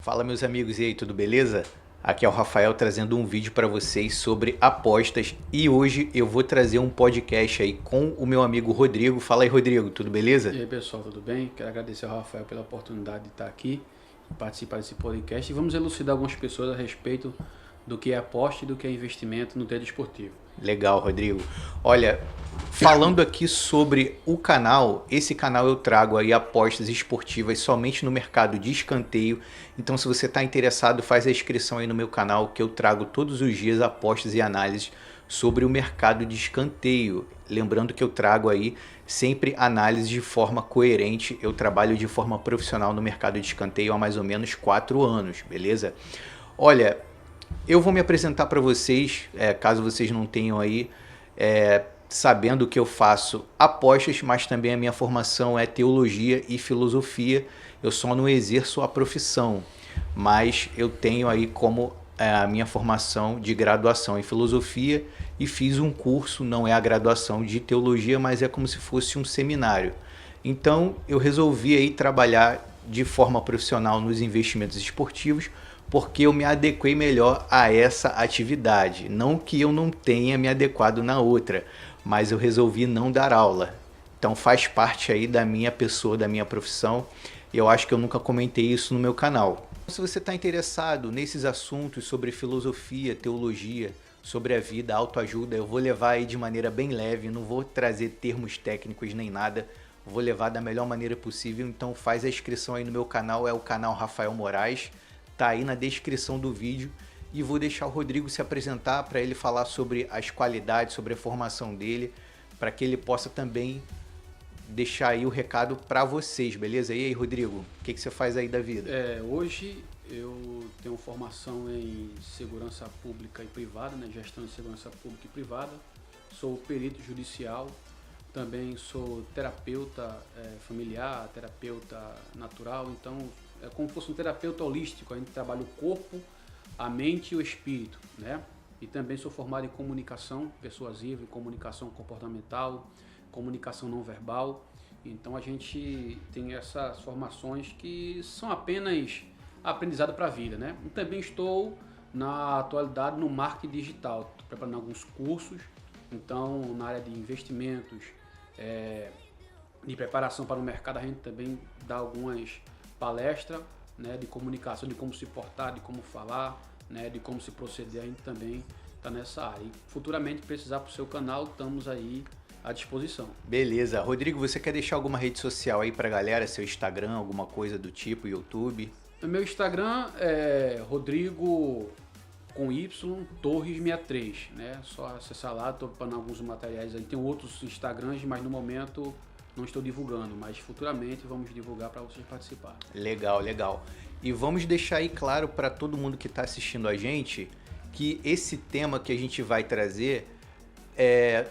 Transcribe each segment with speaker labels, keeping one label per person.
Speaker 1: Fala meus amigos, e aí, tudo beleza? Aqui é o Rafael trazendo um vídeo para vocês sobre apostas e hoje eu vou trazer um podcast aí com o meu amigo Rodrigo. Fala aí, Rodrigo, tudo beleza?
Speaker 2: E aí pessoal, tudo bem? Quero agradecer ao Rafael pela oportunidade de estar aqui e participar desse podcast e vamos elucidar algumas pessoas a respeito do que é aposta e do que é investimento no trade esportivo.
Speaker 1: Legal, Rodrigo. Olha, falando aqui sobre o canal, esse canal eu trago aí apostas esportivas somente no mercado de escanteio. Então, se você está interessado, faz a inscrição aí no meu canal que eu trago todos os dias apostas e análises sobre o mercado de escanteio. Lembrando que eu trago aí sempre análise de forma coerente. Eu trabalho de forma profissional no mercado de escanteio há mais ou menos 4 anos, beleza? Olha, eu vou me apresentar para vocês, caso vocês não tenham aí, sabendo que eu faço apostas, mas também a minha formação é teologia e filosofia. Eu só não exerço a profissão, mas eu tenho aí como a minha formação de graduação em filosofia e fiz um curso, não é a graduação de teologia, mas é como se fosse um seminário. Então eu resolvi aí trabalhar de forma profissional nos investimentos esportivos, porque eu me adequei melhor a essa atividade. Não que eu não tenha me adequado na outra, mas eu resolvi não dar aula. Então faz parte aí da minha pessoa, da minha profissão. E eu acho que eu nunca comentei isso no meu canal. Se você está interessado nesses assuntos sobre filosofia, teologia, sobre a vida, autoajuda, eu vou levar aí de maneira bem leve, não vou trazer termos técnicos nem nada. Vou levar da melhor maneira possível, então faz a inscrição aí no meu canal, é o canal Rafael Moraes. Tá aí na descrição do vídeo e vou deixar o Rodrigo se apresentar para ele falar sobre as qualidades, sobre a formação dele, para que ele possa também deixar aí o recado para vocês, beleza? E aí, Rodrigo, o que você faz aí da vida?
Speaker 2: Hoje eu tenho formação em segurança pública e privada, né? Gestão de segurança pública e privada, sou perito judicial, também sou terapeuta familiar, terapeuta natural, então é como se fosse um terapeuta holístico, a gente trabalha o corpo, a mente e o espírito, né? E também sou formado em comunicação persuasiva, em comunicação comportamental, comunicação não verbal. Então a gente tem essas formações que são apenas aprendizado para a vida, né? E também estou na atualidade no marketing digital, estou preparando alguns cursos, então na área de investimentos, de preparação para o mercado, a gente também dá algumas palestras, né, de comunicação, de como se portar, de como falar, né, de como se proceder. A gente também está nessa área. E futuramente, precisar para o seu canal, estamos aí à disposição.
Speaker 1: Beleza. Rodrigo, você quer deixar alguma rede social aí pra galera? Seu Instagram, alguma coisa do tipo, YouTube?
Speaker 2: O meu Instagram é Rodrigo com Y, Torres 63, né? Só acessar lá, estou preparando alguns materiais aí. Tem outros Instagrams, mas no momento não estou divulgando, mas futuramente vamos divulgar para vocês participarem.
Speaker 1: Legal, legal. E vamos deixar aí claro para todo mundo que está assistindo a gente que esse tema que a gente vai trazer,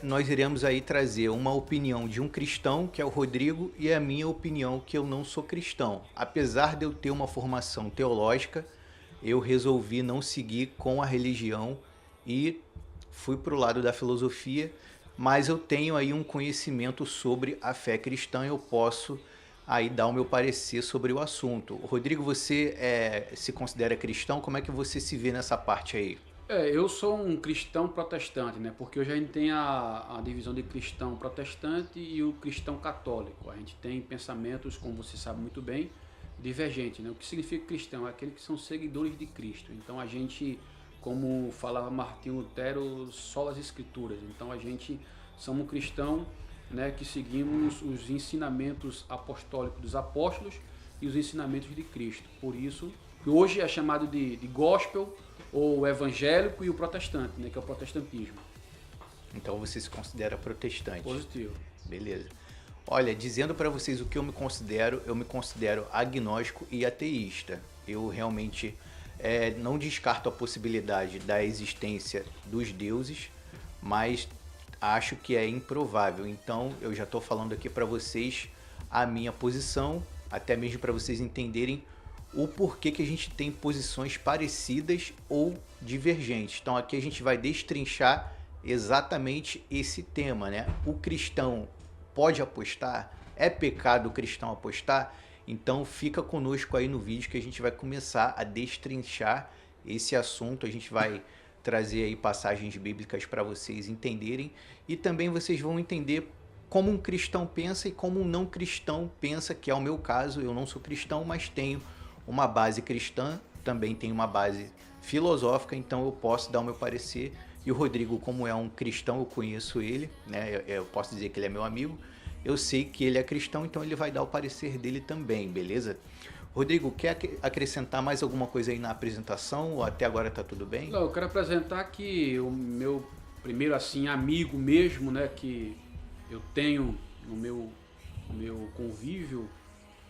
Speaker 1: nós iremos aí trazer uma opinião de um cristão, que é o Rodrigo, e a minha opinião, que eu não sou cristão. Apesar de eu ter uma formação teológica, eu resolvi não seguir com a religião e fui para o lado da filosofia, mas eu tenho aí um conhecimento sobre a fé cristã, eu posso aí dar o meu parecer sobre o assunto. Rodrigo, você se considera cristão? Como é que você se vê nessa parte aí?
Speaker 2: Eu sou um cristão protestante, né? Porque hoje a gente tem a divisão de cristão protestante e o cristão católico. A gente tem pensamentos, como você sabe muito bem, divergentes, né? O que significa cristão? É aqueles que são seguidores de Cristo. Então a gente, como falava Martinho Lutero, sola as escrituras. Então a gente somos um cristão, né, que seguimos os ensinamentos apostólicos dos apóstolos e os ensinamentos de Cristo. Por isso, que hoje é chamado de gospel, ou o evangélico e o protestante, né, que é o protestantismo.
Speaker 1: Então você se considera protestante?
Speaker 2: Positivo.
Speaker 1: Beleza. Olha, dizendo para vocês o que eu me considero agnóstico e ateísta. Eu realmente não descarto a possibilidade da existência dos deuses, mas acho que é improvável. Então eu já estou falando aqui para vocês a minha posição, até mesmo para vocês entenderem o porquê que a gente tem posições parecidas ou divergentes. Então aqui a gente vai destrinchar exatamente esse tema, né? O cristão pode apostar? É pecado o cristão apostar? Então fica conosco aí no vídeo que a gente vai começar a destrinchar esse assunto. A gente vai trazer aí passagens bíblicas para vocês entenderem e também vocês vão entender como um cristão pensa e como um não cristão pensa, que é o meu caso. Eu não sou cristão, mas tenho uma base cristã, também tenho uma base filosófica, então eu posso dar o meu parecer. E o Rodrigo, como é um cristão, eu conheço ele, né? Eu posso dizer que ele é meu amigo. Eu sei que ele é cristão, então ele vai dar o parecer dele também, beleza? Rodrigo, quer acrescentar mais alguma coisa aí na apresentação ou até agora tá tudo bem?
Speaker 2: Não, eu quero apresentar que o meu primeiro assim amigo mesmo, né, que eu tenho no meu convívio,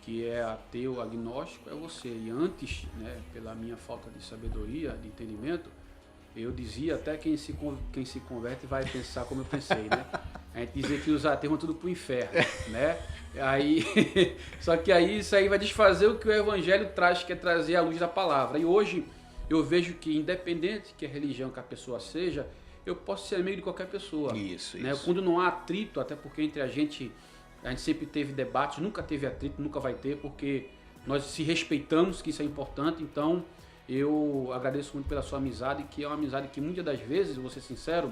Speaker 2: que é ateu, agnóstico, é você. E antes, né, pela minha falta de sabedoria, de entendimento, eu dizia até quem se converte vai pensar como eu pensei, né? A gente dizia que os ateus vão tudo pro inferno, né? Aí, só que aí isso aí vai desfazer o que o evangelho traz, que é trazer a luz da palavra. E hoje eu vejo que independente que a religião que a pessoa seja, eu posso ser amigo de qualquer pessoa.
Speaker 1: Isso,
Speaker 2: né?
Speaker 1: isso.
Speaker 2: Quando não há atrito, até porque entre a gente sempre teve debates, nunca teve atrito, nunca vai ter, porque nós se respeitamos, que isso é importante. Então eu agradeço muito pela sua amizade, que é uma amizade que muitas das vezes, vou ser sincero,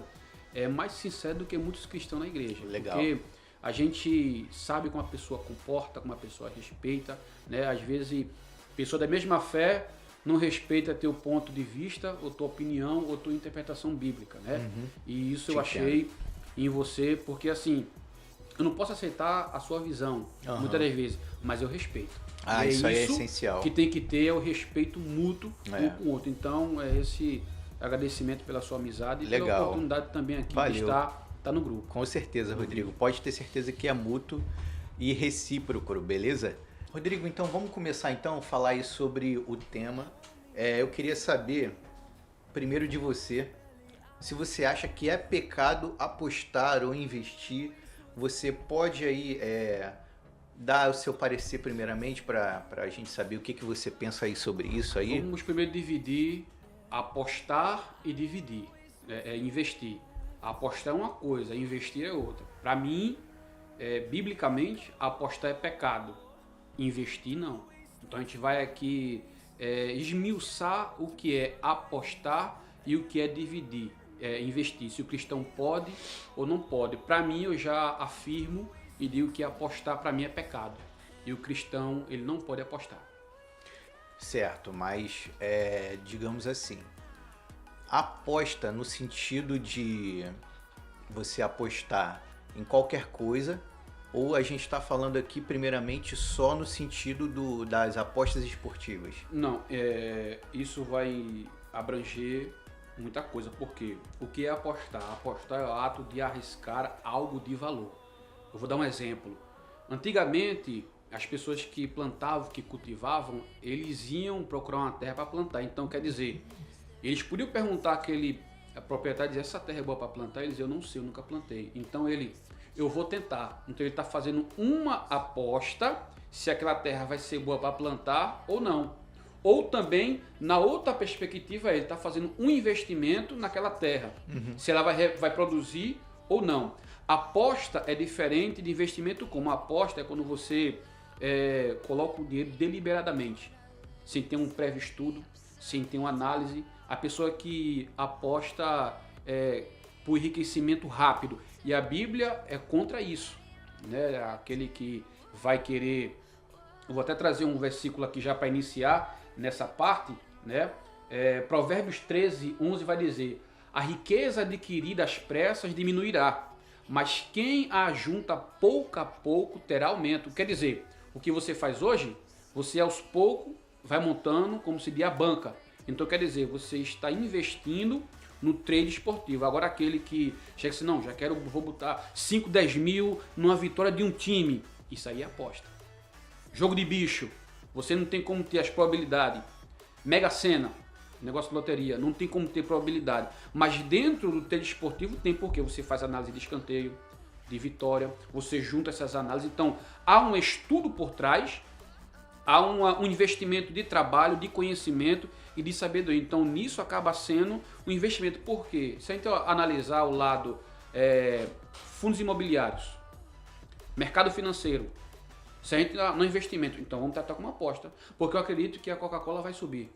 Speaker 2: é mais sincero do que muitos cristãos na igreja.
Speaker 1: Legal.
Speaker 2: Porque a gente sabe como a pessoa comporta, como a pessoa respeita, né? Às vezes, pessoa da mesma fé não respeita teu ponto de vista, ou tua opinião, ou tua interpretação bíblica, né?
Speaker 1: Uhum.
Speaker 2: E isso eu achei em você, porque assim, eu não posso aceitar a sua visão, muitas das vezes, mas eu respeito.
Speaker 1: Ah, isso aí é essencial.
Speaker 2: Que tem que ter é o respeito mútuo um com o outro. Então, é esse agradecimento pela sua amizade e pela oportunidade também aqui de estar no grupo.
Speaker 1: Com certeza, Rodrigo. Pode ter certeza que é mútuo e recíproco, beleza? Rodrigo, então vamos começar então a falar aí sobre o tema. Eu queria saber, primeiro de você, se você acha que é pecado apostar ou investir. Você pode aí dar o seu parecer primeiramente para a gente saber o que você pensa aí sobre isso aí?
Speaker 2: Vamos primeiro dividir apostar e dividir, investir. Apostar é uma coisa, investir é outra. Para mim, biblicamente, apostar é pecado, investir não. Então a gente vai aqui esmiuçar o que é apostar e o que é dividir, investir. Se o cristão pode ou não pode. Para mim, eu já afirmo e digo que apostar para mim é pecado. E o cristão, ele não pode apostar.
Speaker 1: Certo, mas digamos assim, aposta no sentido de você apostar em qualquer coisa, ou a gente está falando aqui primeiramente só no sentido das apostas esportivas?
Speaker 2: Não, isso vai abranger muita coisa, porque o que é apostar? Apostar é o ato de arriscar algo de valor. Eu vou dar um exemplo. Antigamente, as pessoas que plantavam, que cultivavam, eles iam procurar uma terra para plantar. Então, quer dizer, eles podiam perguntar àquele proprietário, dizer, essa terra é boa para plantar? Ele dizia, eu não sei, eu nunca plantei. Então, eu vou tentar. Então, ele está fazendo uma aposta se aquela terra vai ser boa para plantar ou não. Ou também, na outra perspectiva, ele está fazendo um investimento naquela terra. Se ela vai produzir ou não. Aposta é diferente de investimento como. Aposta é quando você coloca o dinheiro deliberadamente, sem ter um prévio estudo, sem ter uma análise. A pessoa que aposta por enriquecimento rápido. E a Bíblia é contra isso, né? Aquele que vai querer... Eu vou até trazer um versículo aqui já para iniciar nessa parte, né? Provérbios 13:11 vai dizer: a riqueza adquirida às pressas diminuirá, mas quem a ajunta pouco a pouco terá aumento. Quer dizer, o que você faz hoje, você aos poucos vai montando, como se diz, a banca. Então quer dizer, você está investindo no trade esportivo. Agora aquele que chega assim, não, vou botar 5, 10 mil numa vitória de um time. Isso aí é aposta. Jogo de bicho, você não tem como ter as probabilidades. Mega Sena, negócio de loteria, não tem como ter probabilidade. Mas dentro do trade esportivo tem, porque você faz análise de escanteio, de vitória, você junta essas análises. Então há um estudo por trás, há um investimento de trabalho, de conhecimento e de sabedoria. Então nisso acaba sendo um investimento. Por quê? Se a gente analisar o lado fundos imobiliários, mercado financeiro, Se a gente no investimento, então vamos tratar como uma aposta. Porque eu acredito que a Coca-Cola vai subir.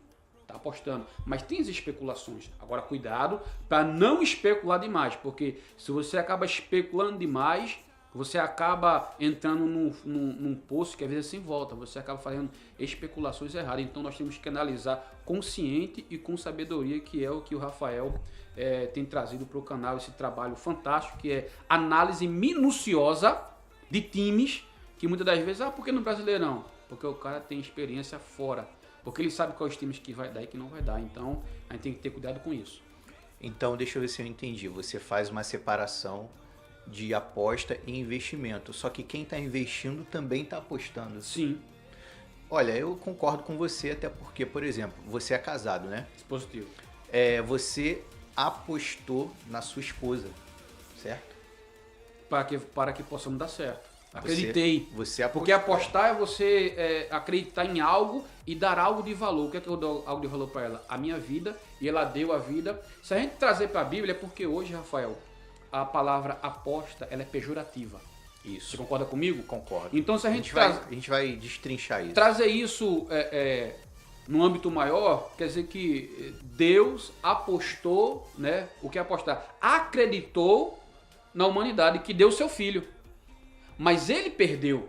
Speaker 2: Tá apostando. Mas tem as especulações. Agora, cuidado para não especular demais. Porque se você acaba especulando demais, você acaba entrando num poço que às vezes é sem volta. Você acaba fazendo especulações erradas. Então nós temos que analisar consciente e com sabedoria, que é o que o Rafael tem trazido para o canal. Esse trabalho fantástico, que é análise minuciosa de times, que muitas das vezes, por que no Brasileirão? Porque o cara tem experiência fora. Porque ele sabe quais os times que vai dar e que não vai dar. Então a gente tem que ter cuidado com isso.
Speaker 1: Então, deixa eu ver se eu entendi. Você faz uma separação de aposta e investimento. Só que quem está investindo também está apostando.
Speaker 2: Sim.
Speaker 1: Olha, eu concordo com você, até porque, por exemplo, você é casado, né?
Speaker 2: Positivo.
Speaker 1: Você apostou na sua esposa, certo?
Speaker 2: Para que possamos dar certo. Acreditei.
Speaker 1: Você apostou.
Speaker 2: Porque apostar é você acreditar em algo e dar algo de valor. O que é que eu dou algo de valor para ela? A minha vida, e ela deu a vida. Se a gente trazer para a Bíblia, é porque hoje, Rafael, a palavra aposta, ela é pejorativa.
Speaker 1: Isso.
Speaker 2: Você concorda comigo?
Speaker 1: Concordo.
Speaker 2: Então, se a
Speaker 1: gente vai destrinchar isso.
Speaker 2: Trazer isso no âmbito maior, quer dizer que Deus apostou, né? O que é apostar? Acreditou na humanidade, que deu seu filho. Mas ele perdeu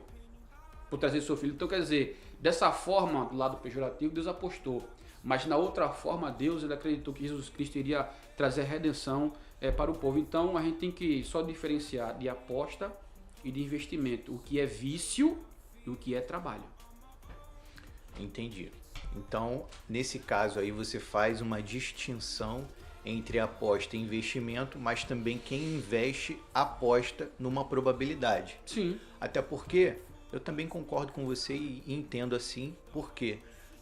Speaker 2: por trazer seu filho. Então, quer dizer, dessa forma, do lado pejorativo, Deus apostou. Mas na outra forma, Deus ele acreditou que Jesus Cristo iria trazer redenção para o povo. Então, a gente tem que só diferenciar de aposta e de investimento. O que é vício e o que é trabalho.
Speaker 1: Entendi. Então, nesse caso aí, você faz uma distinção entre aposta e investimento, mas também quem investe aposta numa probabilidade.
Speaker 2: Sim.
Speaker 1: Até porque eu também concordo com você e entendo assim, porque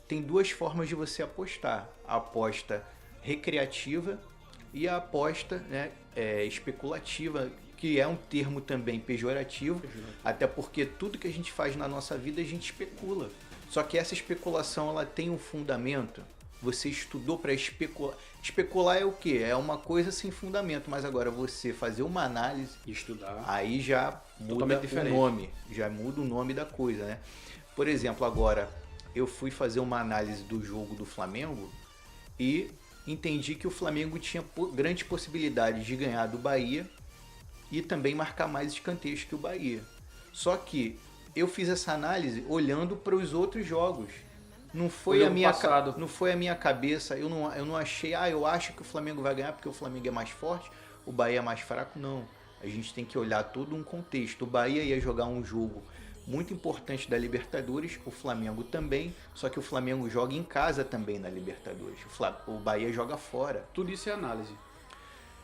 Speaker 1: tem duas formas de você apostar: a aposta recreativa e a aposta especulativa, que é um termo também pejorativo, até porque tudo que a gente faz na nossa vida a gente especula. Só que essa especulação ela tem um fundamento. Você estudou para especular. Especular é o quê? É uma coisa sem fundamento, mas agora você fazer uma análise,
Speaker 2: estudar,
Speaker 1: aí já muda o nome, já muda o nome da coisa, né? Por exemplo, agora eu fui fazer uma análise do jogo do Flamengo e entendi que o Flamengo tinha grande possibilidade de ganhar do Bahia e também marcar mais escanteios que o Bahia. Só que eu fiz essa análise olhando para os outros jogos. Não foi a minha cabeça, eu não achei, eu acho que o Flamengo vai ganhar porque o Flamengo é mais forte, o Bahia é mais fraco, não. A gente tem que olhar todo um contexto. O Bahia ia jogar um jogo muito importante da Libertadores, o Flamengo também, só que o Flamengo joga em casa também na Libertadores, o Bahia joga fora.
Speaker 2: Tudo isso é análise.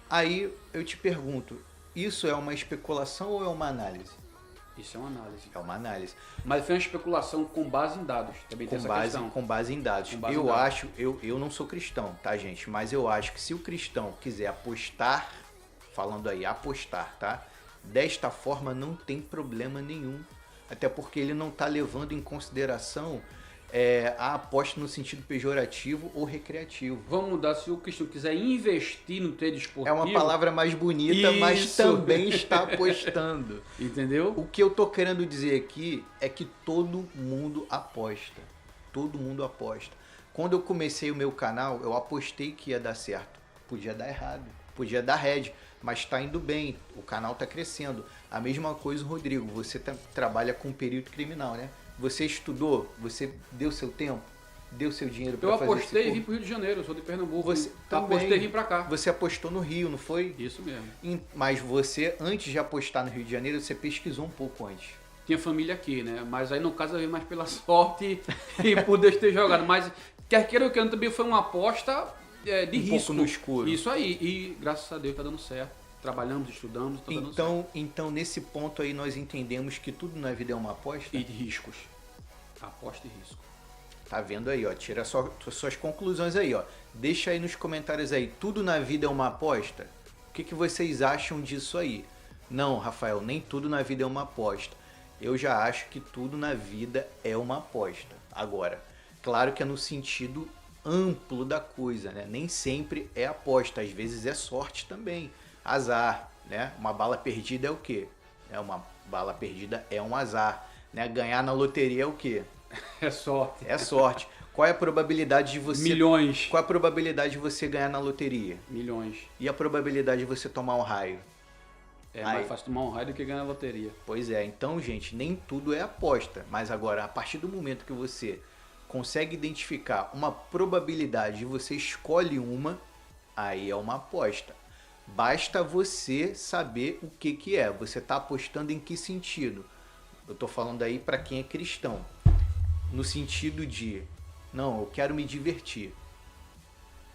Speaker 1: Aí eu te pergunto, isso é uma especulação ou é uma análise?
Speaker 2: Isso é uma análise.
Speaker 1: É uma análise.
Speaker 2: Mas foi uma especulação com base em dados. Também tem essa questão.
Speaker 1: Com base em dados. Eu não sou cristão, tá, gente? Mas eu acho que se o cristão quiser apostar, falando aí, apostar, tá? Desta forma não tem problema nenhum. Até porque ele não está levando em consideração a aposta no sentido pejorativo ou recreativo.
Speaker 2: Vamos mudar, se o cristão quiser investir no trade esportivo...
Speaker 1: É uma palavra mais bonita,
Speaker 2: isso.
Speaker 1: Mas também está apostando.
Speaker 2: Entendeu?
Speaker 1: O que eu tô querendo dizer aqui é que todo mundo aposta. Todo mundo aposta. Quando eu comecei o meu canal, eu apostei que ia dar certo. Podia dar errado, podia dar red, mas está indo bem, o canal está crescendo. A mesma coisa, Rodrigo, você trabalha com período criminal, né? Você estudou, você deu seu tempo, deu seu dinheiro para fazer isso.
Speaker 2: Eu apostei e vim para o Rio de Janeiro, eu sou de Pernambuco.
Speaker 1: Você
Speaker 2: apostei e vim para cá.
Speaker 1: Você apostou no Rio, não foi?
Speaker 2: Isso mesmo.
Speaker 1: Mas você, antes de apostar no Rio de Janeiro, você pesquisou um pouco antes.
Speaker 2: Tinha família aqui, né? Mas aí no caso eu vim mais pela sorte e por Deus ter jogado. Mas quer queira ou queira, também foi uma aposta de risco.
Speaker 1: Pouco no escuro.
Speaker 2: Isso aí. E graças a Deus está dando certo. Trabalhamos, estudamos, está dando certo.
Speaker 1: Então, nesse ponto aí, nós entendemos que tudo na vida é uma aposta.
Speaker 2: E de riscos. Aposta e risco.
Speaker 1: Tá vendo aí, ó? Tira suas conclusões aí, ó. Deixa aí nos comentários aí. Tudo na vida é uma aposta? O que vocês acham disso aí? Não, Rafael, nem tudo na vida é uma aposta. Eu já acho que tudo na vida é uma aposta. Agora, claro que é no sentido amplo da coisa, né? Nem sempre é aposta, às vezes é sorte também. Azar, né? Uma bala perdida é o quê? Uma bala perdida é um azar. né? Ganhar na loteria é o quê?
Speaker 2: É sorte.
Speaker 1: É sorte. Qual é a probabilidade de você...
Speaker 2: Milhões.
Speaker 1: Qual é a probabilidade de você ganhar na loteria?
Speaker 2: Milhões.
Speaker 1: E a probabilidade de você tomar um raio?
Speaker 2: É mais fácil tomar um raio do que ganhar na loteria.
Speaker 1: Pois é, então, gente, nem tudo é aposta. Mas agora, a partir do momento que você consegue identificar uma probabilidade e você escolhe uma, aí é uma aposta. Basta você saber o que é. Você está apostando em que sentido? Eu estou falando aí para quem é cristão. No sentido de, não, eu quero me divertir.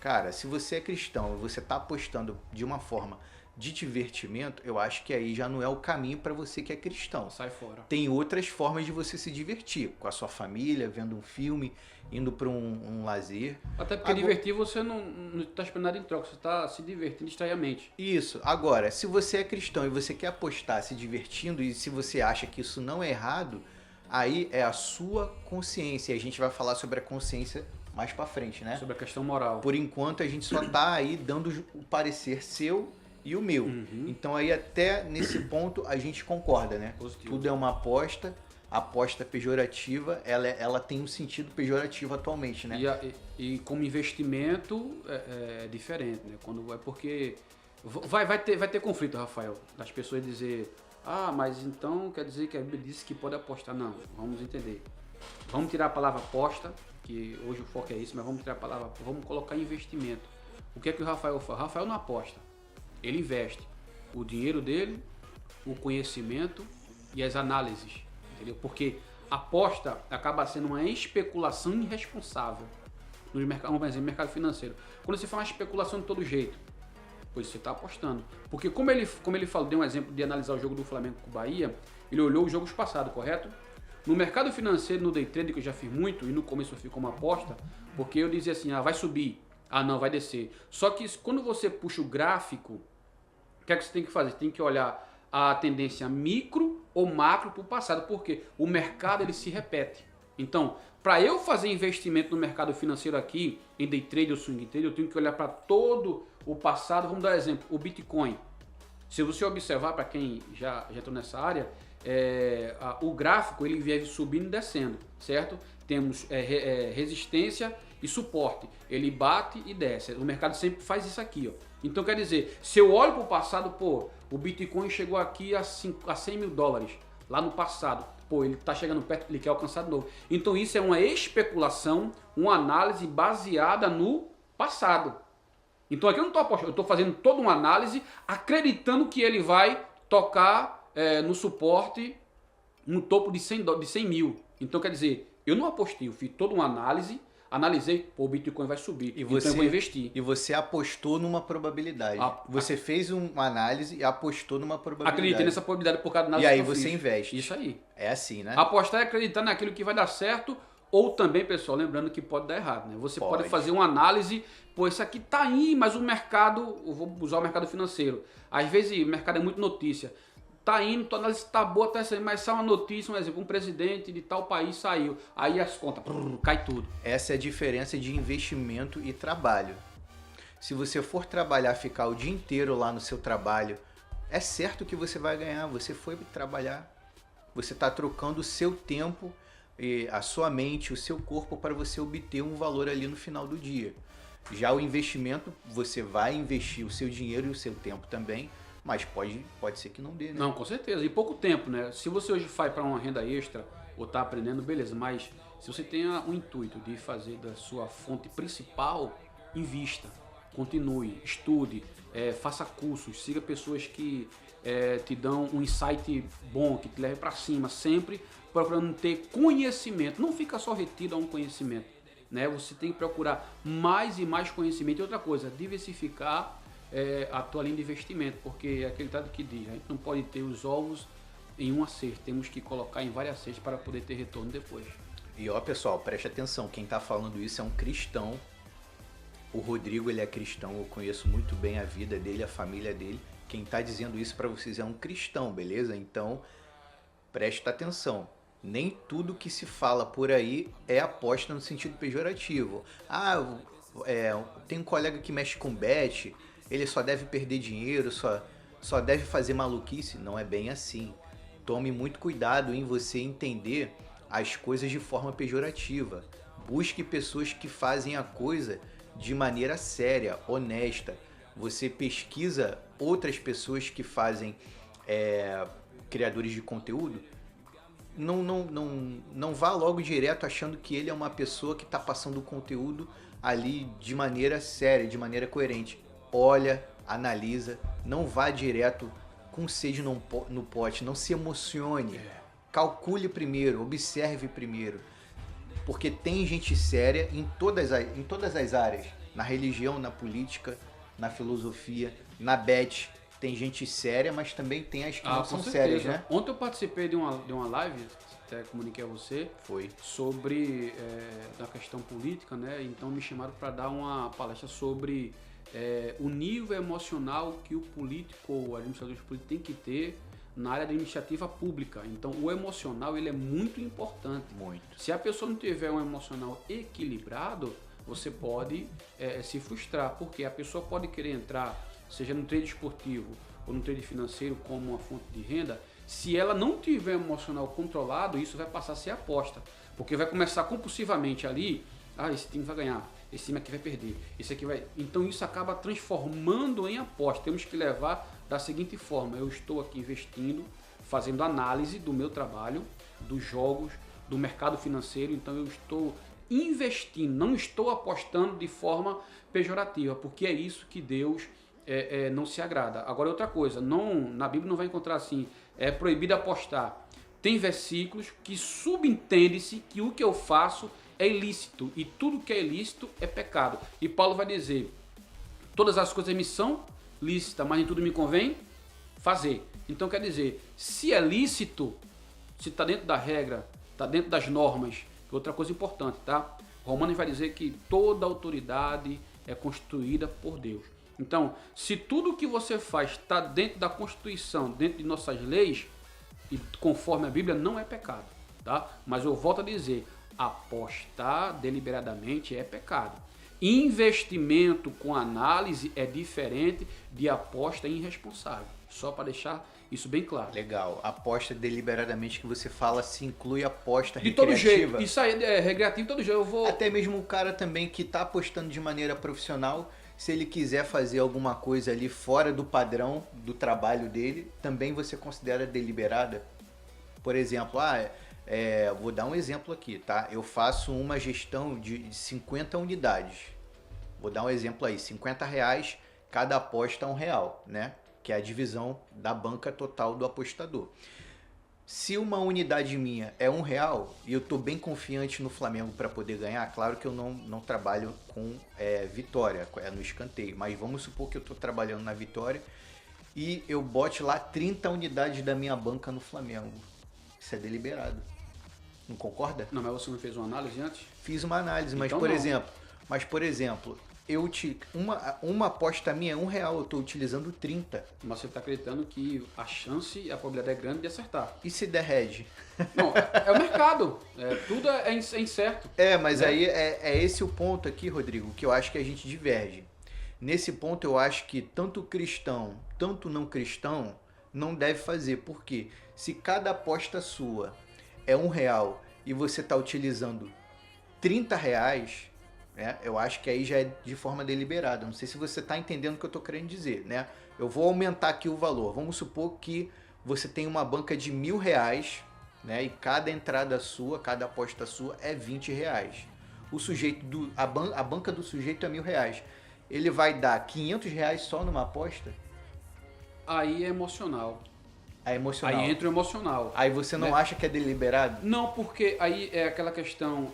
Speaker 1: Cara, se você é cristão e você está apostando de uma forma de divertimento, eu acho que aí já não é o caminho para você que é cristão.
Speaker 2: Sai fora.
Speaker 1: Tem outras formas de você se divertir, com a sua família, vendo um filme, indo para um lazer.
Speaker 2: Até porque divertir você não está esperando nada em troca, você está se divertindo distraidamente.
Speaker 1: Isso. Agora, se você é cristão e você quer apostar se divertindo e se você acha que isso não é errado, aí é a sua consciência. E a gente vai falar sobre a consciência mais para frente, né?
Speaker 2: Sobre a questão moral.
Speaker 1: Por enquanto a gente só tá aí dando o parecer seu e o meu. Então aí até nesse ponto a gente concorda, né?
Speaker 2: Positivo.
Speaker 1: Tudo é uma aposta. A aposta pejorativa, ela tem um sentido pejorativo atualmente, né?
Speaker 2: E como investimento é diferente, né? Quando é porque vai ter conflito, Rafael, das pessoas dizer, mas então quer dizer que a Bíblia disse que pode apostar. Não, vamos entender. Vamos tirar a palavra aposta, que hoje o foco é isso, mas vamos tirar a palavra, vamos colocar investimento. O que é que o Rafael faz? O Rafael não aposta. Ele investe o dinheiro dele, o conhecimento e as análises, entendeu? Porque aposta acaba sendo uma especulação irresponsável no mercado, vamos dizer, no mercado financeiro. Quando você faz uma especulação de todo jeito, pois você está apostando. Porque como ele falou, deu um exemplo de analisar o jogo do Flamengo com o Bahia, ele olhou os jogos passados, correto? No mercado financeiro, no day trade, que eu já fiz muito, e no começo eu fiz como aposta, porque eu dizia assim, vai subir, não, vai descer. Só que quando você puxa o gráfico, o que é que você tem que fazer? Você tem que olhar a tendência micro ou macro para o passado, porque o mercado ele se repete. Então, para eu fazer investimento no mercado financeiro aqui, em day trade ou swing trade, eu tenho que olhar para todo o passado. Vamos dar um exemplo, o Bitcoin. Se você observar, para quem já entrou nessa área, o gráfico ele vive subindo e descendo, certo? Temos resistência e suporte. Ele bate e desce. O mercado sempre faz isso aqui, ó. Então quer dizer, se eu olho para o passado, o Bitcoin chegou aqui a 100 mil dólares lá no passado. Ele está chegando perto, ele quer alcançar de novo. Então isso é uma especulação, uma análise baseada no passado. Então aqui eu não estou apostando, eu estou fazendo toda uma análise acreditando que ele vai tocar no suporte no topo de 100 mil. Então quer dizer, eu não apostei, eu fiz toda uma analisei, o Bitcoin vai subir, então eu vou investir.
Speaker 1: E você apostou numa probabilidade. Você fez uma análise e apostou numa probabilidade.
Speaker 2: Acreditei nessa probabilidade por causa da análise.
Speaker 1: E aí você investe.
Speaker 2: Isso aí.
Speaker 1: É assim, né?
Speaker 2: Apostar é acreditar naquilo que vai dar certo, ou também, pessoal, lembrando que pode dar errado, né? Você pode fazer uma análise, isso aqui tá aí, mas o mercado, eu vou usar o mercado financeiro. Às vezes o mercado é muito notícia. Tá indo, tua análise tá boa, tá saindo, mas sai uma notícia, um exemplo, um presidente de tal país saiu. Aí as contas, cai tudo.
Speaker 1: Essa é a diferença de investimento e trabalho. Se você for trabalhar, ficar o dia inteiro lá no seu trabalho, é certo que você vai ganhar. Você foi trabalhar. Você está trocando o seu tempo, a sua mente, o seu corpo para você obter um valor ali no final do dia. Já o investimento, você vai investir o seu dinheiro e o seu tempo também, mas pode ser que não dê, né?
Speaker 2: Não, com certeza. E pouco tempo, né? Se você hoje faz para uma renda extra ou está aprendendo, beleza. Mas se você tem o intuito de fazer da sua fonte principal, invista, continue, estude, faça cursos, siga pessoas que te dão um insight bom, que te leve para cima, sempre procurando ter conhecimento. Não fica só retido a um conhecimento, né? Você tem que procurar mais e mais conhecimento. E outra coisa, diversificar a tua linha de investimento, porque é aquele dado que diz, a gente não pode ter os ovos em uma cesta, temos que colocar em várias cestas para poder ter retorno depois.
Speaker 1: E pessoal, preste atenção, quem está falando isso é um cristão. O Rodrigo, ele é cristão, eu conheço muito bem a vida dele, a família dele. Quem está dizendo isso para vocês é um cristão, beleza? Então, preste atenção. Nem tudo que se fala por aí é aposta no sentido pejorativo. Tem um colega que mexe com bet, ele só deve perder dinheiro, só deve fazer maluquice. Não é bem assim. tome muito cuidado em você entender as coisas de forma pejorativa. Busque pessoas que fazem a coisa de maneira séria, honesta. Você pesquisa outras pessoas que fazem criadores de conteúdo. Não vá logo direto achando que ele é uma pessoa que está passando o conteúdo ali de maneira séria, de maneira coerente. Olha, analisa, não vá direto com sede no pote, não se emocione. Calcule primeiro, observe primeiro. Porque tem gente séria em todas as áreas. Na religião, na política, na filosofia, na bet. Tem gente séria, mas também tem as que não são sérias, né?
Speaker 2: Ontem eu participei de uma live, até comuniquei a você, sobre a questão política, né? Então me chamaram para dar uma palestra sobre o nível emocional que o político ou o administrador de política tem que ter na área da iniciativa pública. Então o emocional ele é muito importante.
Speaker 1: Muito.
Speaker 2: Se a pessoa não tiver um emocional equilibrado, você pode se frustrar, porque a pessoa pode querer entrar, seja no trade esportivo ou no trade financeiro como uma fonte de renda. Se ela não tiver um emocional controlado, isso vai passar a ser aposta, porque vai começar compulsivamente ali, esse time vai ganhar, esse time aqui vai perder, esse aqui vai... Então isso acaba transformando em aposta. Temos que levar da seguinte forma: eu estou aqui investindo, fazendo análise do meu trabalho, dos jogos, do mercado financeiro, então eu estou investindo, não estou apostando de forma pejorativa, porque é isso que Deus não se agrada. Agora outra coisa, na Bíblia não vai encontrar assim, é proibido apostar. Tem versículos que subentende-se que o que eu faço é ilícito, e tudo que é ilícito é pecado. E Paulo vai dizer: todas as coisas me são lícitas, mas nem tudo me convém fazer. Então quer dizer, se é lícito, se está dentro da regra, está dentro das normas. Outra coisa importante, tá? Romanos vai dizer que toda autoridade é constituída por Deus. Então, se tudo que você faz está dentro da Constituição, dentro de nossas leis, e conforme a Bíblia, não é pecado, tá? Mas eu volto a dizer, apostar deliberadamente é pecado. Investimento com análise é diferente de aposta irresponsável. Só para deixar isso bem claro.
Speaker 1: Legal. Aposta deliberadamente que você fala se inclui aposta
Speaker 2: de
Speaker 1: recreativa.
Speaker 2: todo jeito. Isso aí é recreativo de todo jeito. Eu vou...
Speaker 1: Até mesmo o cara também que está apostando de maneira profissional, se ele quiser fazer alguma coisa ali fora do padrão do trabalho dele, também você considera deliberada? Por exemplo, vou dar um exemplo aqui, tá? Eu faço uma gestão de 50 unidades. Vou dar um exemplo aí, R$50, cada aposta R$1, né? Que é a divisão da banca total do apostador. Se uma unidade minha é R$1 e eu estou bem confiante no Flamengo para poder ganhar, claro que eu não trabalho com vitória, no escanteio, mas vamos supor que eu estou trabalhando na vitória e eu bote lá 30 unidades da minha banca no Flamengo. Isso é deliberado. Não concorda?
Speaker 2: Não, mas você não fez uma análise antes?
Speaker 1: Fiz uma análise,
Speaker 2: então,
Speaker 1: mas por exemplo, uma aposta minha é R$1, eu estou utilizando 30.
Speaker 2: Mas você está acreditando que a chance e a probabilidade é grande de acertar.
Speaker 1: E se der hedge?
Speaker 2: Não, é o mercado. Tudo é incerto.
Speaker 1: Mas aí é esse o ponto aqui, Rodrigo, que eu acho que a gente diverge. Nesse ponto eu acho que tanto cristão, tanto não cristão, não deve fazer. Por quê? Se cada aposta sua é R$1 e você está utilizando R$30... eu acho que aí já é de forma deliberada. Não sei se você está entendendo o que eu estou querendo dizer, né? Eu vou aumentar aqui o valor. Vamos supor que você tem uma banca de R$1.000, né? E cada entrada sua, cada aposta sua é R$20. O sujeito a banca do sujeito é R$1.000. Ele vai dar R$500 só numa aposta?
Speaker 2: Aí é emocional.
Speaker 1: É emocional.
Speaker 2: Aí entra o emocional.
Speaker 1: Aí você não acha que é deliberado?
Speaker 2: Não, porque aí é aquela questão,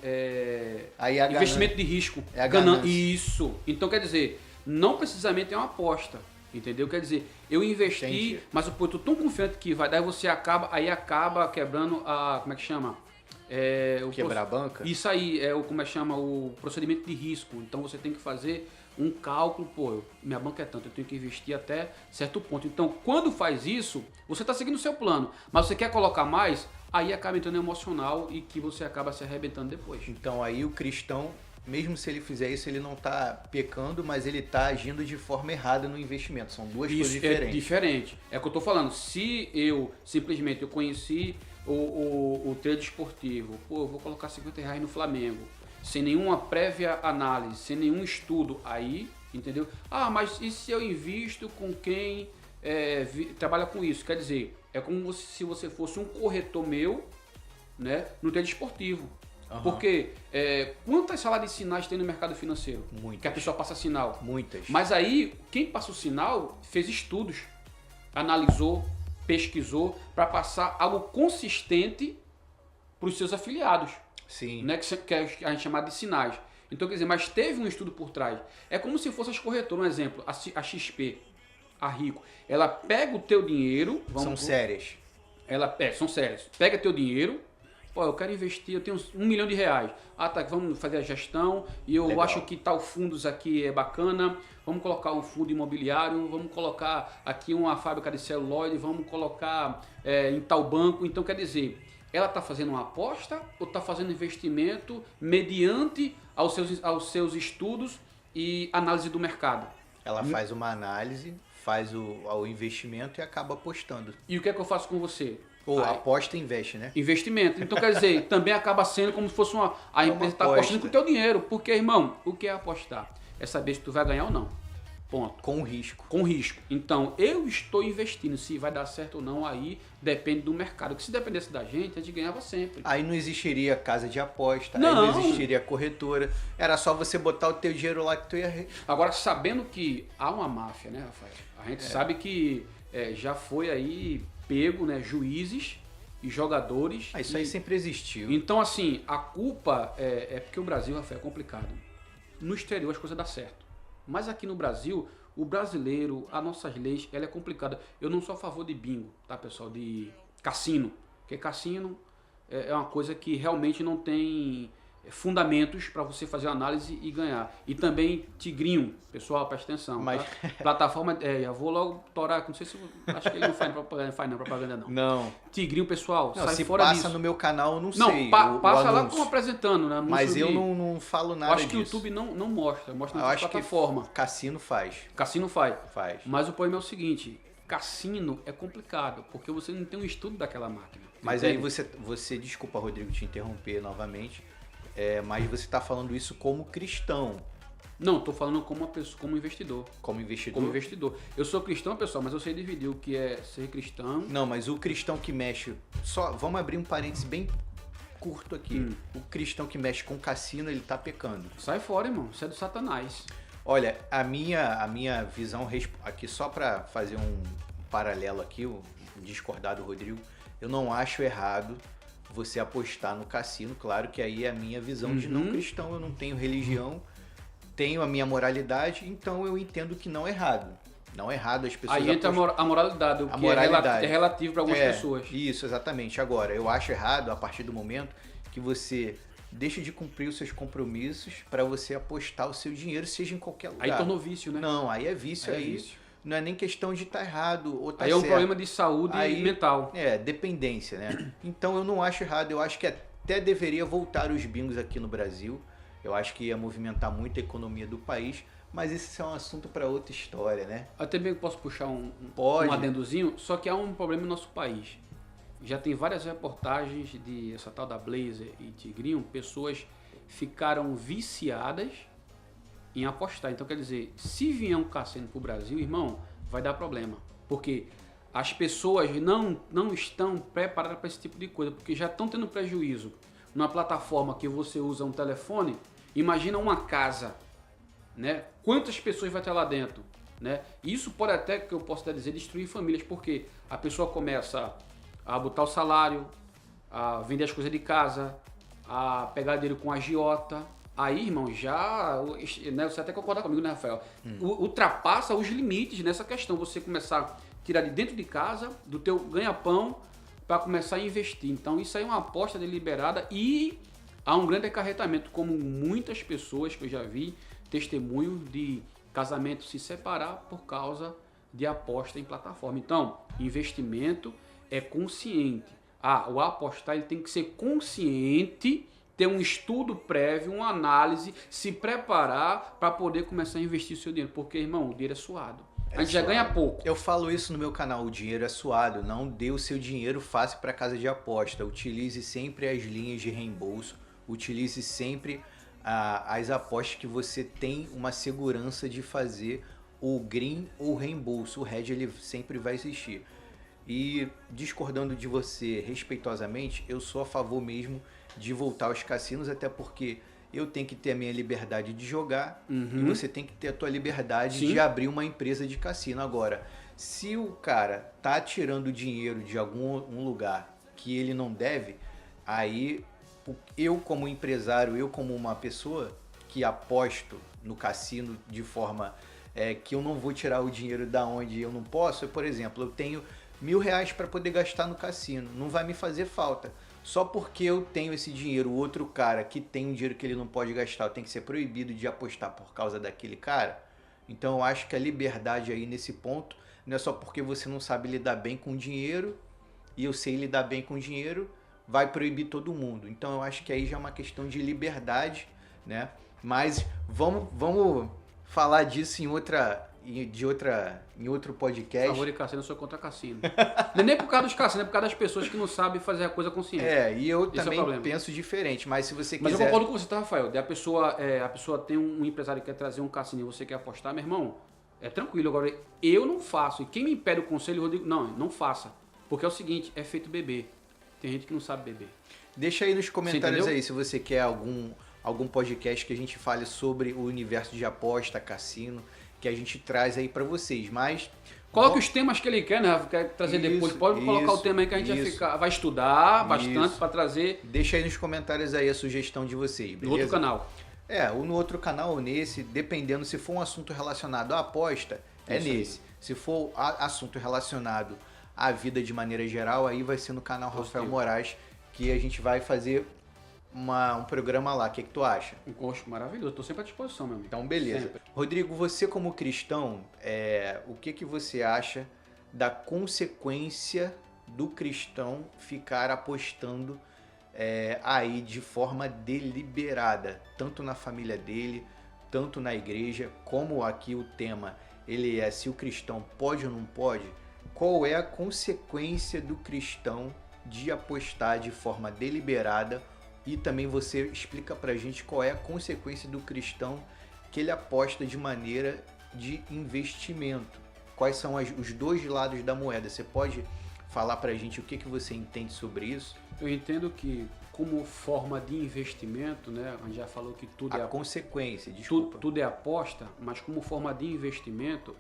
Speaker 1: aí é
Speaker 2: investimento de risco.
Speaker 1: É a ganância.
Speaker 2: Isso. Então quer dizer, não precisamente é uma aposta. Entendeu? Quer dizer, eu investi,
Speaker 1: Entendi.
Speaker 2: mas eu tô tão confiante que vai dar, você acaba quebrando a, como é que chama?
Speaker 1: Quebrar a banca?
Speaker 2: Isso aí, como é que chama? O procedimento de risco. Então você tem que fazer um cálculo, minha banca é tanto, eu tenho que investir até certo ponto. Então quando faz isso, você está seguindo o seu plano, mas você quer colocar mais, aí acaba entrando emocional e que você acaba se arrebentando depois.
Speaker 1: Então aí o cristão mesmo se ele fizer isso, ele não está pecando, mas ele está agindo de forma errada no investimento. São duas coisas diferentes.
Speaker 2: É diferente. É o que eu estou falando. Se eu simplesmente eu conheci o trade esportivo, pô, eu vou colocar R$50 no Flamengo, sem nenhuma prévia análise, sem nenhum estudo, aí, entendeu? Ah, mas e se eu invisto com quem trabalha com isso? Quer dizer, é como se você fosse um corretor meu, né, no trade esportivo. Uhum. Porque quantas salas de sinais tem no mercado financeiro?
Speaker 1: Muitas.
Speaker 2: Que a pessoa passa sinal?
Speaker 1: Muitas.
Speaker 2: Mas aí, quem passa o sinal fez estudos, analisou, pesquisou para passar algo consistente para os seus afiliados.
Speaker 1: Sim.
Speaker 2: Né, que a gente chama de sinais. Então, quer dizer, mas teve um estudo por trás. É como se fosse as corretoras, um exemplo, a XP, a Rico. Ela pega o teu dinheiro...
Speaker 1: São sérias.
Speaker 2: São sérias. Pega teu dinheiro, pô, eu quero investir, eu tenho R$1 milhão. Ah, tá, vamos fazer a gestão e eu
Speaker 1: Legal.
Speaker 2: acho que tal fundos aqui é bacana, vamos colocar um fundo imobiliário, vamos colocar aqui uma fábrica de celulose, vamos colocar em tal banco. Então, quer dizer, ela está fazendo uma aposta ou está fazendo investimento mediante aos seus estudos e análise do mercado?
Speaker 1: Ela faz uma análise, faz o investimento e acaba apostando.
Speaker 2: E o que é que eu faço com você?
Speaker 1: Ou aposta e investe, né?
Speaker 2: Investimento. Então, quer dizer, também acaba sendo como se fosse a empresa está apostando com o teu dinheiro. Porque, irmão, o que é apostar? É saber se tu vai ganhar ou não. Ponto.
Speaker 1: Com risco.
Speaker 2: Com risco. Então, eu estou investindo. Se vai dar certo ou não, aí depende do mercado. Porque se dependesse da gente, a gente ganhava sempre.
Speaker 1: Aí não existiria casa de aposta,
Speaker 2: não.
Speaker 1: Aí não existiria corretora. Era só você botar o teu dinheiro lá que tu ia...
Speaker 2: Agora, sabendo que há uma máfia, né, Rafael? A gente sabe que já foi aí pego, né, juízes e jogadores.
Speaker 1: Isso aí sempre existiu.
Speaker 2: Então, assim, a culpa é porque o Brasil, Rafael, é complicado. No exterior as coisas dão certo. Mas aqui no Brasil, o brasileiro, as nossas leis, ela é complicada. Eu não sou a favor de bingo, tá, pessoal? De cassino. Porque cassino é uma coisa que realmente não tem fundamentos para você fazer análise e ganhar. E também tigrinho, pessoal, presta atenção.
Speaker 1: Mas...
Speaker 2: Tá? Plataforma, já vou logo torar, não sei se, acho que ele não faz propaganda não.
Speaker 1: Não.
Speaker 2: Tigrinho, pessoal,
Speaker 1: não,
Speaker 2: sai
Speaker 1: se
Speaker 2: fora
Speaker 1: passa
Speaker 2: disso.
Speaker 1: No meu canal, eu não sei.
Speaker 2: Não, passa lá como apresentando, né?
Speaker 1: Mas eu não falo nada disso.
Speaker 2: Eu acho que o YouTube não mostra na plataforma.
Speaker 1: Cassino faz.
Speaker 2: Cassino faz.
Speaker 1: Faz.
Speaker 2: Mas o problema é o seguinte, cassino é complicado, porque você não tem um estudo daquela máquina.
Speaker 1: Mas entende? Aí você, desculpa, Rodrigo, te interromper novamente, mas você está falando isso como cristão.
Speaker 2: Não, estou falando como uma pessoa, como investidor.
Speaker 1: Como investidor?
Speaker 2: Como investidor. Eu sou cristão, pessoal, mas eu sei dividir o que é ser cristão.
Speaker 1: Não, mas o cristão que mexe... Vamos abrir um parênteses bem curto aqui. O cristão que mexe com cassino, ele tá pecando.
Speaker 2: Sai fora, irmão. Isso é do Satanás.
Speaker 1: Olha, a minha visão, aqui só para fazer um paralelo aqui, discordar do Rodrigo, eu não acho errado você apostar no cassino. Claro que aí é a minha visão de não cristão, eu não tenho religião, tenho a minha moralidade, então eu entendo que não é errado. Não é errado as pessoas...
Speaker 2: Aí entra a moralidade, o que é relativo para algumas pessoas.
Speaker 1: Isso, exatamente. Agora, eu acho errado a partir do momento que você deixa de cumprir os seus compromissos para você apostar o seu dinheiro, seja em qualquer lugar.
Speaker 2: Aí tornou vício, né?
Speaker 1: Não, aí é vício. Aí é vício. Não é nem questão de estar errado ou estar
Speaker 2: certo. Aí é um problema de saúde mental.
Speaker 1: Dependência, né? Então eu não acho errado, eu acho que até deveria voltar os bingos aqui no Brasil. Eu acho que ia movimentar muito a economia do país, mas esse é um assunto para outra história, né?
Speaker 2: Até bem que posso puxar um adendozinho, só que há um problema no nosso país. Já tem várias reportagens de essa tal da Blazer e Tigrinho, pessoas ficaram viciadas em apostar. Então, quer dizer, se vier um cassino pro Brasil, irmão, vai dar problema. Porque as pessoas não estão preparadas para esse tipo de coisa, porque já estão tendo prejuízo. Numa plataforma que você usa um telefone, imagina uma casa, né? Quantas pessoas vai ter lá dentro, né? Isso pode até, que eu posso até dizer, destruir famílias, porque a pessoa começa a botar o salário, a vender as coisas de casa, a pegar dinheiro com agiota. Aí, irmão, né, você até concorda comigo, né, Rafael? Ultrapassa os limites nessa questão. Você começar a tirar de dentro de casa, do teu ganha-pão, para começar a investir. Então, isso aí é uma aposta deliberada e há um grande acarretamento, como muitas pessoas que eu já vi, testemunho de casamento se separar por causa de aposta em plataforma. Então, investimento é consciente. O apostar ele tem que ser consciente ter um estudo prévio, uma análise, se preparar para poder começar a investir o seu dinheiro. Porque, irmão, o dinheiro é suado. A gente já ganha pouco.
Speaker 1: Eu falo isso no meu canal, o dinheiro é suado. Não dê o seu dinheiro fácil para casa de aposta. Utilize sempre as linhas de reembolso. Utilize sempre as apostas que você tem uma segurança de fazer o green ou reembolso. O hedge ele sempre vai existir. E discordando de você respeitosamente, eu sou a favor mesmo de voltar aos cassinos, até porque eu tenho que ter a minha liberdade de jogar e você tem que ter a tua liberdade de abrir uma empresa de cassino. Agora, se o cara tá tirando dinheiro de algum lugar que ele não deve, aí eu como empresário, eu como uma pessoa que aposto no cassino de forma que eu não vou tirar o dinheiro da onde eu não posso, por exemplo, eu tenho R$1.000 para poder gastar no cassino, não vai me fazer falta. Só porque eu tenho esse dinheiro, o outro cara que tem um dinheiro que ele não pode gastar, tem que ser proibido de apostar por causa daquele cara. Então eu acho que a liberdade aí nesse ponto não é só porque você não sabe lidar bem com dinheiro e eu sei lidar bem com dinheiro, vai proibir todo mundo. Então eu acho que aí já é uma questão de liberdade, né? Mas vamos falar disso em outro podcast.
Speaker 2: Favor de cassino, eu sou contra cassino. Não é nem por causa dos cassinos, é por causa das pessoas que não sabem fazer a coisa consciente.
Speaker 1: E eu
Speaker 2: Esse
Speaker 1: também
Speaker 2: é
Speaker 1: penso diferente, mas se você quiser...
Speaker 2: Mas eu concordo com você, tá, Rafael? A pessoa tem um empresário que quer trazer um cassino e você quer apostar, meu irmão, é tranquilo. Agora, eu não faço. E quem me pede o conselho, eu digo, não faça. Porque é o seguinte, é feito beber. Tem gente que não sabe beber.
Speaker 1: Deixa aí nos comentários aí se você quer algum podcast que a gente fale sobre o universo de aposta, cassino, que a gente traz aí pra vocês. Mas
Speaker 2: coloque os temas que ele quer, né? Quer trazer depois. Pode colocar o tema aí que a gente vai estudar bastante para trazer.
Speaker 1: Deixa aí nos comentários aí a sugestão de vocês, beleza?
Speaker 2: No outro canal.
Speaker 1: Ou no outro canal ou nesse, dependendo, se for um assunto relacionado à aposta, nesse. Se for assunto relacionado à vida de maneira geral, aí vai ser no canal Rafael Moraes, que a gente vai fazer um programa lá. O que tu acha?
Speaker 2: Um gosto maravilhoso, estou sempre à disposição, meu amigo.
Speaker 1: Então, beleza.
Speaker 2: Sempre.
Speaker 1: Rodrigo, você como cristão, o que você acha da consequência do cristão ficar apostando aí de forma deliberada, tanto na família dele, tanto na igreja, como aqui o tema, ele se o cristão pode ou não pode? Qual é a consequência do cristão de apostar de forma deliberada? E também você explica pra gente qual é a consequência do cristão que ele aposta de maneira de investimento. Quais são os dois lados da moeda? Você pode falar pra gente o que você entende sobre isso?
Speaker 2: Eu entendo que como forma de investimento, né? A gente já falou que tudo é
Speaker 1: consequência, desculpa.
Speaker 2: Tudo é aposta, mas como forma de investimento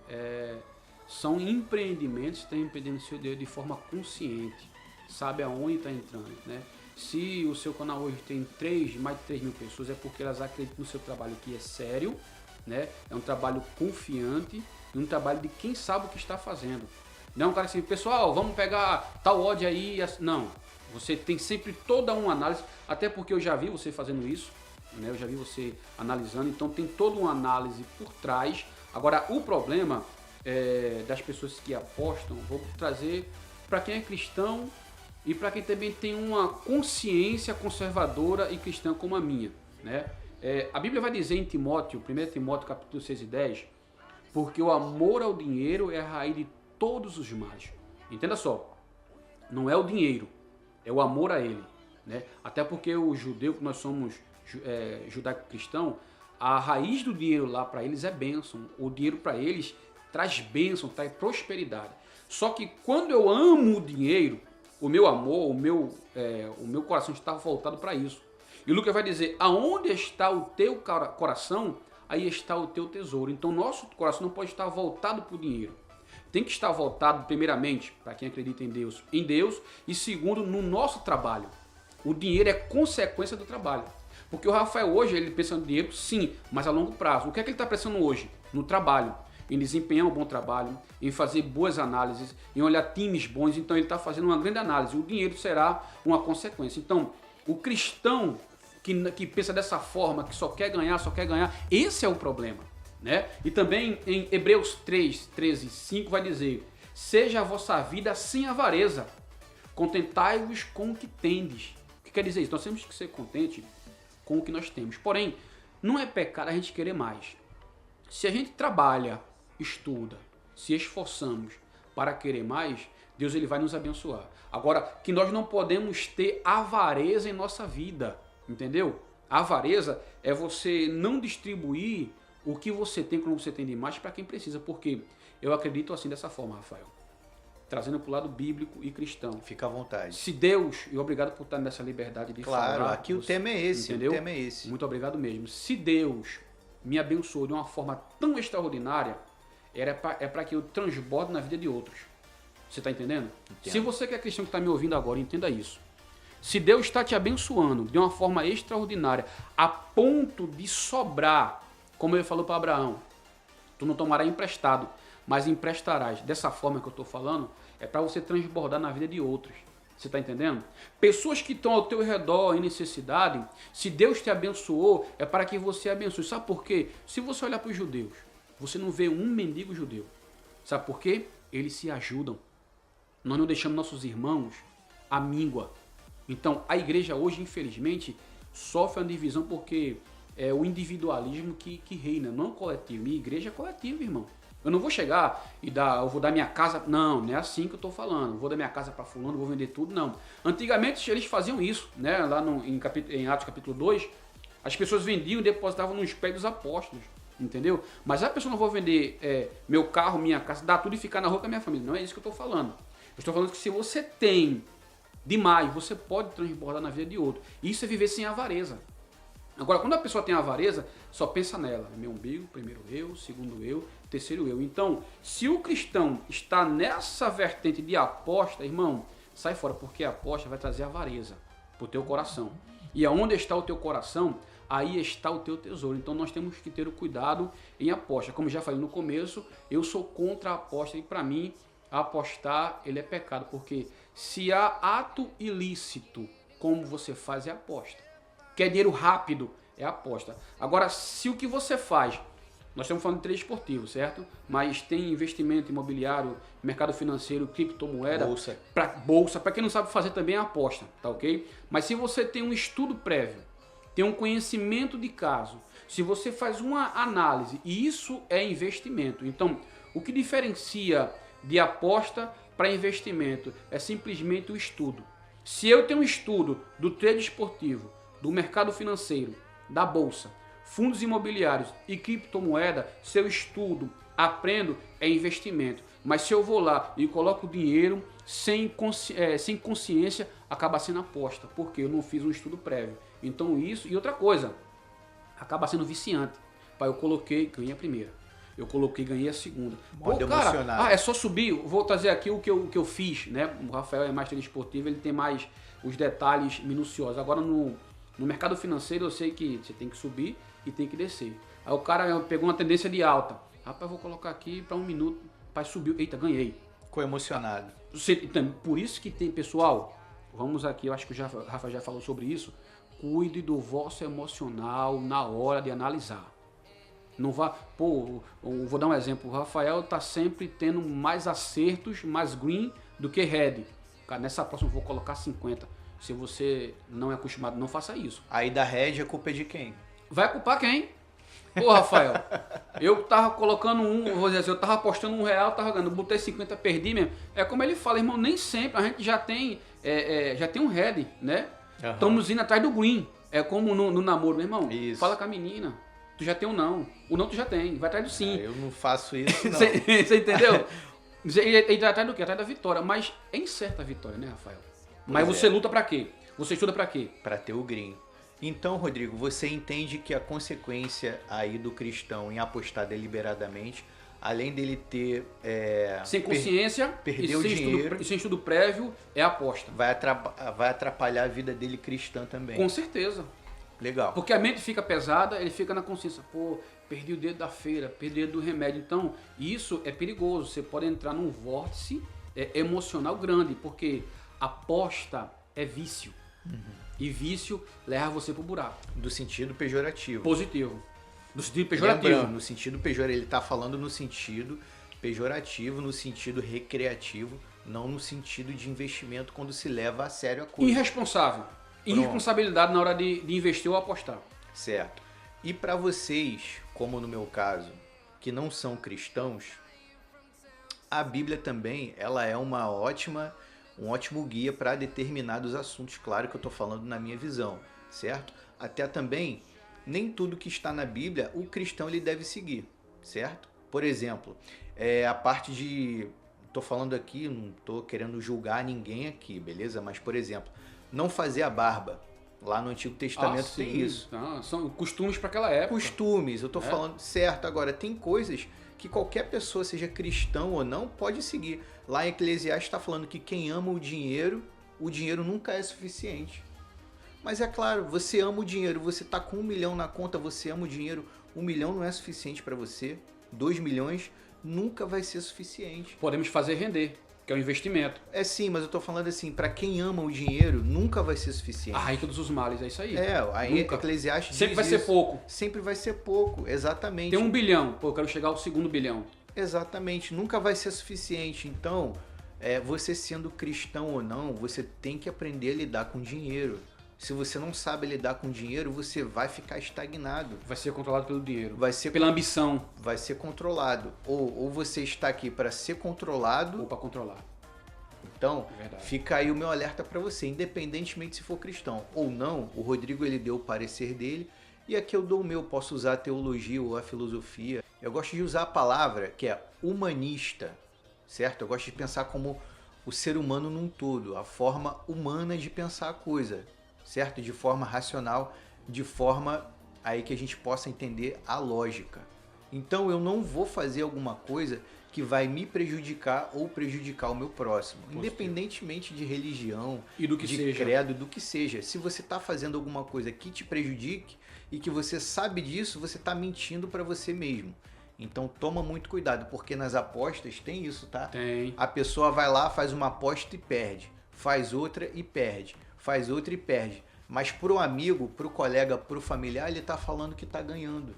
Speaker 2: são empreendimentos que estão empreendendo seu dinheiro de forma consciente, sabe aonde está entrando, né? Se o seu canal hoje tem mais de 3 mil pessoas, é porque elas acreditam no seu trabalho, que é sério, né? É um trabalho confiante e um trabalho de quem sabe o que está fazendo. Não é um cara assim, pessoal, vamos pegar tal odd aí. Não, você tem sempre toda uma análise, até porque eu já vi você fazendo isso, né? Eu já vi você analisando, então tem toda uma análise por trás. Agora, o problema das pessoas que apostam, vou trazer para quem é cristão e para quem também tem uma consciência conservadora e cristã como a minha, né? A Bíblia vai dizer em Timóteo, 1 Timóteo capítulo 6 e 10, porque o amor ao dinheiro é a raiz de todos os males. Entenda só, não é o dinheiro, é o amor a ele, né? Até porque o judeu, que nós somos judaico-cristão, a raiz do dinheiro lá para eles é bênção. O dinheiro para eles traz bênção, traz prosperidade. Só que quando eu amo o dinheiro, o meu amor, o meu coração está voltado para isso. E o Lucas vai dizer, aonde está o teu coração, aí está o teu tesouro. Então nosso coração não pode estar voltado para o dinheiro. Tem que estar voltado primeiramente, para quem acredita em Deus, e segundo, no nosso trabalho. O dinheiro é consequência do trabalho. Porque o Rafael hoje, ele pensa no dinheiro, sim, mas a longo prazo. O que é que ele está pensando hoje? No trabalho. Em desempenhar um bom trabalho, em fazer boas análises, em olhar times bons. Então ele está fazendo uma grande análise. O dinheiro será uma consequência. Então, o cristão que pensa dessa forma, que só quer ganhar, esse é o problema, né? E também em Hebreus 3, 13, 5 vai dizer, seja a vossa vida sem avareza, contentai-vos com o que tendes. O que quer dizer isso? Nós temos que ser contentes com o que nós temos. Porém, não é pecado a gente querer mais. Se a gente trabalha, estuda, se esforçamos para querer mais, Deus ele vai nos abençoar. Agora, que nós não podemos ter avareza em nossa vida, entendeu? A avareza é você não distribuir o que você tem quando você tem demais para quem precisa, porque eu acredito assim dessa forma, Rafael, trazendo para o lado bíblico e cristão.
Speaker 1: Fica à vontade.
Speaker 2: Se Deus, e obrigado por estar nessa liberdade de falar.
Speaker 1: Claro, aqui o tema é esse,
Speaker 2: entendeu?
Speaker 1: o tema é esse.
Speaker 2: Muito obrigado mesmo. Se Deus me abençoou de uma forma tão extraordinária, é para que eu transborde na vida de outros. Você está entendendo?
Speaker 1: Entendo.
Speaker 2: Se você que é cristão que está me ouvindo agora, entenda isso. Se Deus está te abençoando de uma forma extraordinária, a ponto de sobrar, como ele falou para Abraão, tu não tomarás emprestado, mas emprestarás. Dessa forma que eu estou falando, é para você transbordar na vida de outros. Você está entendendo? Pessoas que estão ao teu redor em necessidade, se Deus te abençoou, é para que você abençoe. Sabe por quê? Se você olhar para os judeus, você não vê um mendigo judeu. Sabe por quê? Eles se ajudam. Nós não deixamos nossos irmãos à míngua. Então, a igreja hoje, infelizmente, sofre uma divisão porque é o individualismo que reina, não o coletivo. Minha igreja é coletiva, irmão. Eu não vou chegar e eu vou dar minha casa. Não é assim que eu estou falando. Eu vou dar minha casa para fulano, vou vender tudo, não. Antigamente eles faziam isso, né? Lá em Atos capítulo 2, as pessoas vendiam e depositavam nos pés dos apóstolos, entendeu? Mas a pessoa não vou vender meu carro, minha casa, dar tudo e ficar na rua com a minha família. Não é isso que eu estou falando. Eu estou falando que se você tem demais, você pode transbordar na vida de outro. Isso é viver sem avareza. Agora, quando a pessoa tem avareza, só pensa nela. Meu umbigo, primeiro eu, segundo eu, terceiro eu. Então, se o cristão está nessa vertente de aposta, irmão, sai fora, porque a aposta vai trazer avareza para o teu coração. E aonde está o teu coração, aí está o teu tesouro. Então, nós temos que ter o cuidado em aposta. Como já falei no começo, eu sou contra a aposta e para mim, apostar, ele é pecado. Porque se há ato ilícito, como você faz é aposta. Quer dinheiro rápido, é aposta. Agora, se o que você faz, nós estamos falando de trade esportivo, certo? Mas tem investimento imobiliário, mercado financeiro, criptomoeda, bolsa, para quem não sabe fazer também é aposta, tá ok? Mas se você tem um estudo prévio, tem um conhecimento de caso, se você faz uma análise, e isso é investimento. Então, o que diferencia de aposta para investimento é simplesmente o estudo. Se eu tenho um estudo do trade esportivo, do mercado financeiro, da bolsa, fundos imobiliários e criptomoeda, se eu estudo, aprendo, é investimento. Mas se eu vou lá e coloco dinheiro sem consciência, acaba sendo aposta, porque eu não fiz um estudo prévio. Então isso, e outra coisa, acaba sendo viciante. Eu coloquei, ganhei a primeira. Eu coloquei, ganhei a segunda. Pô, cara, é só subir. Vou trazer aqui o que eu fiz, né? O Rafael é mais esportivo, ele tem mais os detalhes minuciosos. Agora no mercado financeiro eu sei que você tem que subir e tem que descer. Aí o cara pegou uma tendência de alta. Rapaz, vou colocar aqui para 1 minuto. Rapaz, subiu. Eita, ganhei.
Speaker 1: Ficou emocionado.
Speaker 2: Então, por isso que tem, pessoal, vamos aqui, eu acho que o Rafa já falou sobre isso. Cuide do vosso emocional na hora de analisar. Não vá, eu vou dar um exemplo. O Rafael está sempre tendo mais acertos, mais green do que red. Cara, nessa próxima eu vou colocar 50. Se você não é acostumado, não faça isso.
Speaker 1: Aí da red a culpa é de quem?
Speaker 2: Vai culpar quem? Pô, Rafael, eu tava colocando vou dizer assim, eu tava apostando R$1, tava ganhando, botei 50, perdi mesmo. É como ele fala, irmão, nem sempre a gente já tem um red, né? Estamos indo atrás do green. É como no namoro, meu irmão.
Speaker 1: Isso.
Speaker 2: Fala com a menina. Tu já tem um não. O não tu já tem. Vai atrás do sim.
Speaker 1: Eu não faço isso, não.
Speaker 2: Você entendeu? E vai atrás do quê? Atrás da vitória. Mas é incerta a vitória, né, Rafael? Mas você luta pra quê? Você estuda pra quê?
Speaker 1: Pra ter o green. Então, Rodrigo, você entende que a consequência aí do cristão em apostar deliberadamente, além dele ter...
Speaker 2: sem consciência
Speaker 1: perder o dinheiro,
Speaker 2: e sem estudo prévio, é aposta.
Speaker 1: Vai atrapalhar a vida dele cristã também.
Speaker 2: Com certeza.
Speaker 1: Legal.
Speaker 2: Porque a mente fica pesada, ele fica na consciência. Pô, perdi o dedo da feira, perdi o dedo do remédio. Então, isso é perigoso. Você pode entrar num vórtice emocional grande, porque aposta é vício. Uhum. E vício leva você pro buraco.
Speaker 1: Do sentido pejorativo.
Speaker 2: Positivo. Do sentido pejorativo.
Speaker 1: Lembrando, no sentido pejorativo. Ele está falando no sentido pejorativo, no sentido recreativo, não no sentido de investimento quando se leva a sério a coisa.
Speaker 2: Irresponsável. irresponsabilidade na hora de investir ou apostar.
Speaker 1: Certo. E para vocês, como no meu caso, que não são cristãos, a Bíblia também, ela é um ótimo guia para determinados assuntos, claro que eu estou falando na minha visão, certo? Até também, nem tudo que está na Bíblia o cristão ele deve seguir, certo? Por exemplo, a parte de... Estou falando aqui, não estou querendo julgar ninguém aqui, beleza? Mas, por exemplo, não fazer a barba. Lá no Antigo Testamento tem isso.
Speaker 2: São costumes para aquela época.
Speaker 1: Costumes, eu estou falando certo. Agora, tem coisas que qualquer pessoa, seja cristão ou não, pode seguir. Lá em Eclesiastes está falando que quem ama o dinheiro nunca é suficiente. Mas é claro, você ama o dinheiro, você está com 1 milhão na conta, você ama o dinheiro, 1 milhão não é suficiente para você, 2 milhões nunca vai ser suficiente.
Speaker 2: Podemos fazer render, que é um investimento.
Speaker 1: É sim, mas eu tô falando assim, para quem ama o dinheiro, nunca vai ser suficiente.
Speaker 2: A raiz de todos os males, é isso aí.
Speaker 1: Aí Eclesiastes
Speaker 2: sempre vai
Speaker 1: isso.
Speaker 2: ser pouco.
Speaker 1: Sempre vai ser pouco, exatamente.
Speaker 2: Tem 1 bilhão, eu quero chegar ao 2º bilhão.
Speaker 1: Exatamente, nunca vai ser suficiente. Então, você sendo cristão ou não, você tem que aprender a lidar com dinheiro. Se você não sabe lidar com dinheiro, você vai ficar estagnado.
Speaker 2: Vai ser controlado pelo dinheiro.
Speaker 1: Vai ser
Speaker 2: pela ambição.
Speaker 1: Vai ser controlado. Ou você está aqui para ser controlado.
Speaker 2: Ou para controlar.
Speaker 1: Então, fica aí o meu alerta para você. Independentemente se for cristão ou não, o Rodrigo ele deu o parecer dele. E aqui eu dou o meu. Posso usar a teologia ou a filosofia. Eu gosto de usar a palavra que é humanista. Certo? Eu gosto de pensar como o ser humano num todo. A forma humana de pensar a coisa. Certo? De forma racional, de forma aí que a gente possa entender a lógica. Então eu não vou fazer alguma coisa que vai me prejudicar ou prejudicar o meu próximo, independentemente de religião,
Speaker 2: e do que
Speaker 1: de
Speaker 2: seja.
Speaker 1: credo, do que seja. Se você está fazendo alguma coisa que te prejudique e que você sabe disso, você está mentindo para você mesmo. Então toma muito cuidado, porque nas apostas tem isso, tá?
Speaker 2: Tem.
Speaker 1: A pessoa vai lá, faz uma aposta e perde, faz outra e perde. Faz outra e perde. Mas pro amigo, pro colega, pro familiar, ele tá falando que tá ganhando.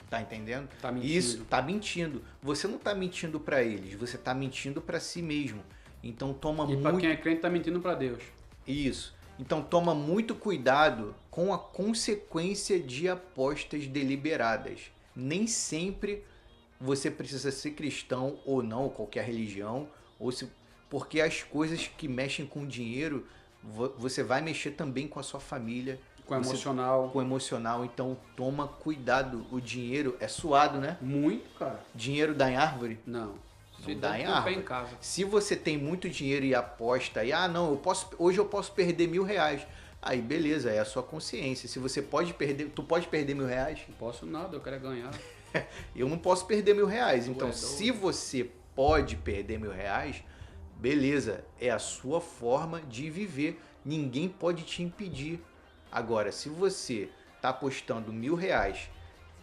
Speaker 1: Tá entendendo?
Speaker 2: Tá mentindo.
Speaker 1: Isso, tá mentindo. Você não tá mentindo para eles, você tá mentindo para si mesmo. Então toma muito...
Speaker 2: E para quem é crente tá mentindo para Deus.
Speaker 1: Isso. Então toma muito cuidado com a consequência de apostas deliberadas. Nem sempre você precisa ser cristão ou não, qualquer religião, porque as coisas que mexem com dinheiro, você vai mexer também com a sua família.
Speaker 2: Com o emocional.
Speaker 1: Com o emocional, então toma cuidado. O dinheiro é suado, né?
Speaker 2: Muito, cara.
Speaker 1: Dinheiro dá em árvore?
Speaker 2: Não.
Speaker 1: Não dá em árvore.
Speaker 2: Em casa.
Speaker 1: Se você tem muito dinheiro e aposta, e não, hoje eu posso perder R$1.000. Aí beleza, é a sua consciência. Se você pode perder, tu pode perder R$1.000?
Speaker 2: Não posso nada, eu quero ganhar.
Speaker 1: Eu não posso perder R$1.000. Então, se você pode perder R$1.000, beleza, é a sua forma de viver. Ninguém pode te impedir. Agora, se você está apostando R$1.000,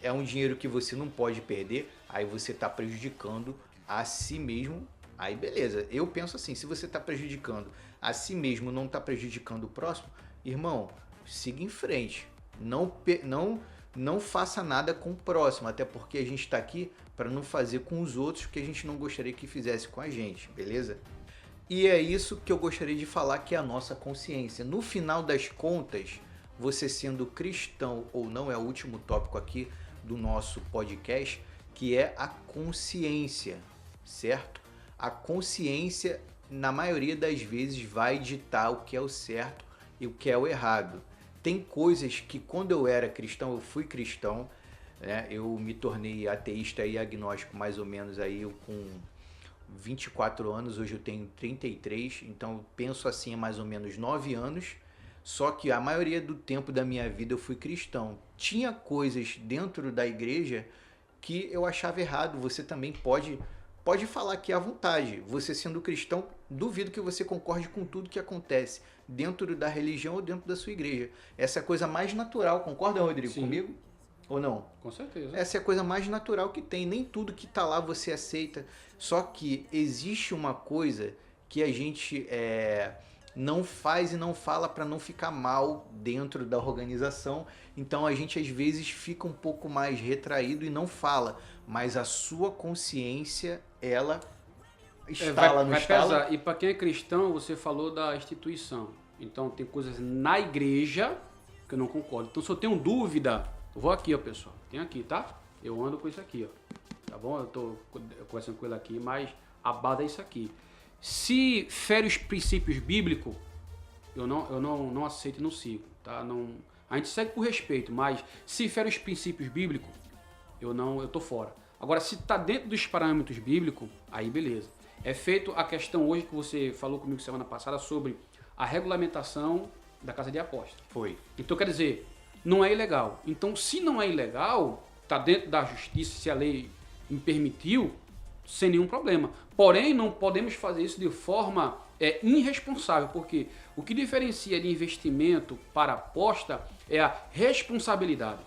Speaker 1: é um dinheiro que você não pode perder, aí você está prejudicando a si mesmo. Aí beleza, eu penso assim, se você está prejudicando a si mesmo, não está prejudicando o próximo, irmão, siga em frente. Não faça nada com o próximo, até porque a gente está aqui para não fazer com os outros o que a gente não gostaria que fizesse com a gente, beleza? E é isso que eu gostaria de falar, que é a nossa consciência. No final das contas, você sendo cristão ou não, é o último tópico aqui do nosso podcast, que é a consciência, certo? A consciência, na maioria das vezes, vai ditar o que é o certo e o que é o errado. Tem coisas que quando eu era cristão, eu fui cristão, né? Eu me tornei ateísta e agnóstico mais ou menos aí com 24 anos, hoje eu tenho 33, então eu penso assim há mais ou menos 9 anos, só que a maioria do tempo da minha vida eu fui cristão. Tinha coisas dentro da igreja que eu achava errado, você também pode falar aqui à vontade. Você sendo cristão, duvido que você concorde com tudo que acontece dentro da religião ou dentro da sua igreja. Essa é a coisa mais natural, concorda, Rodrigo, comigo? Ou não?
Speaker 2: Com certeza.
Speaker 1: Essa é a coisa mais natural que tem. Nem tudo que tá lá você aceita. Só que existe uma coisa que a gente não faz e não fala para não ficar mal dentro da organização. Então a gente às vezes fica um pouco mais retraído e não fala. Mas a sua consciência, ela estala, não
Speaker 2: vai
Speaker 1: estala?
Speaker 2: pesar. E para quem é cristão, você falou da instituição. Então tem coisas na igreja que eu não concordo. Então se eu tenho dúvida, eu vou aqui, ó, pessoal. Tem aqui, tá? Eu ando com isso aqui, ó. Tá bom? Eu tô conversando com ele aqui, mas a base é isso aqui. Se fere os princípios bíblicos, eu não aceito e não sigo, tá? Não, a gente segue por respeito, mas se fere os princípios bíblicos, eu tô fora. Agora, se tá dentro dos parâmetros bíblicos, aí beleza. É feito a questão hoje que você falou comigo semana passada sobre a regulamentação da casa de aposta.
Speaker 1: Foi.
Speaker 2: Então, quer dizer, não é ilegal. Então, se não é ilegal, tá dentro da justiça, se a lei me permitiu, sem nenhum problema. Porém, não podemos fazer isso de forma irresponsável, porque o que diferencia de investimento para aposta é a responsabilidade.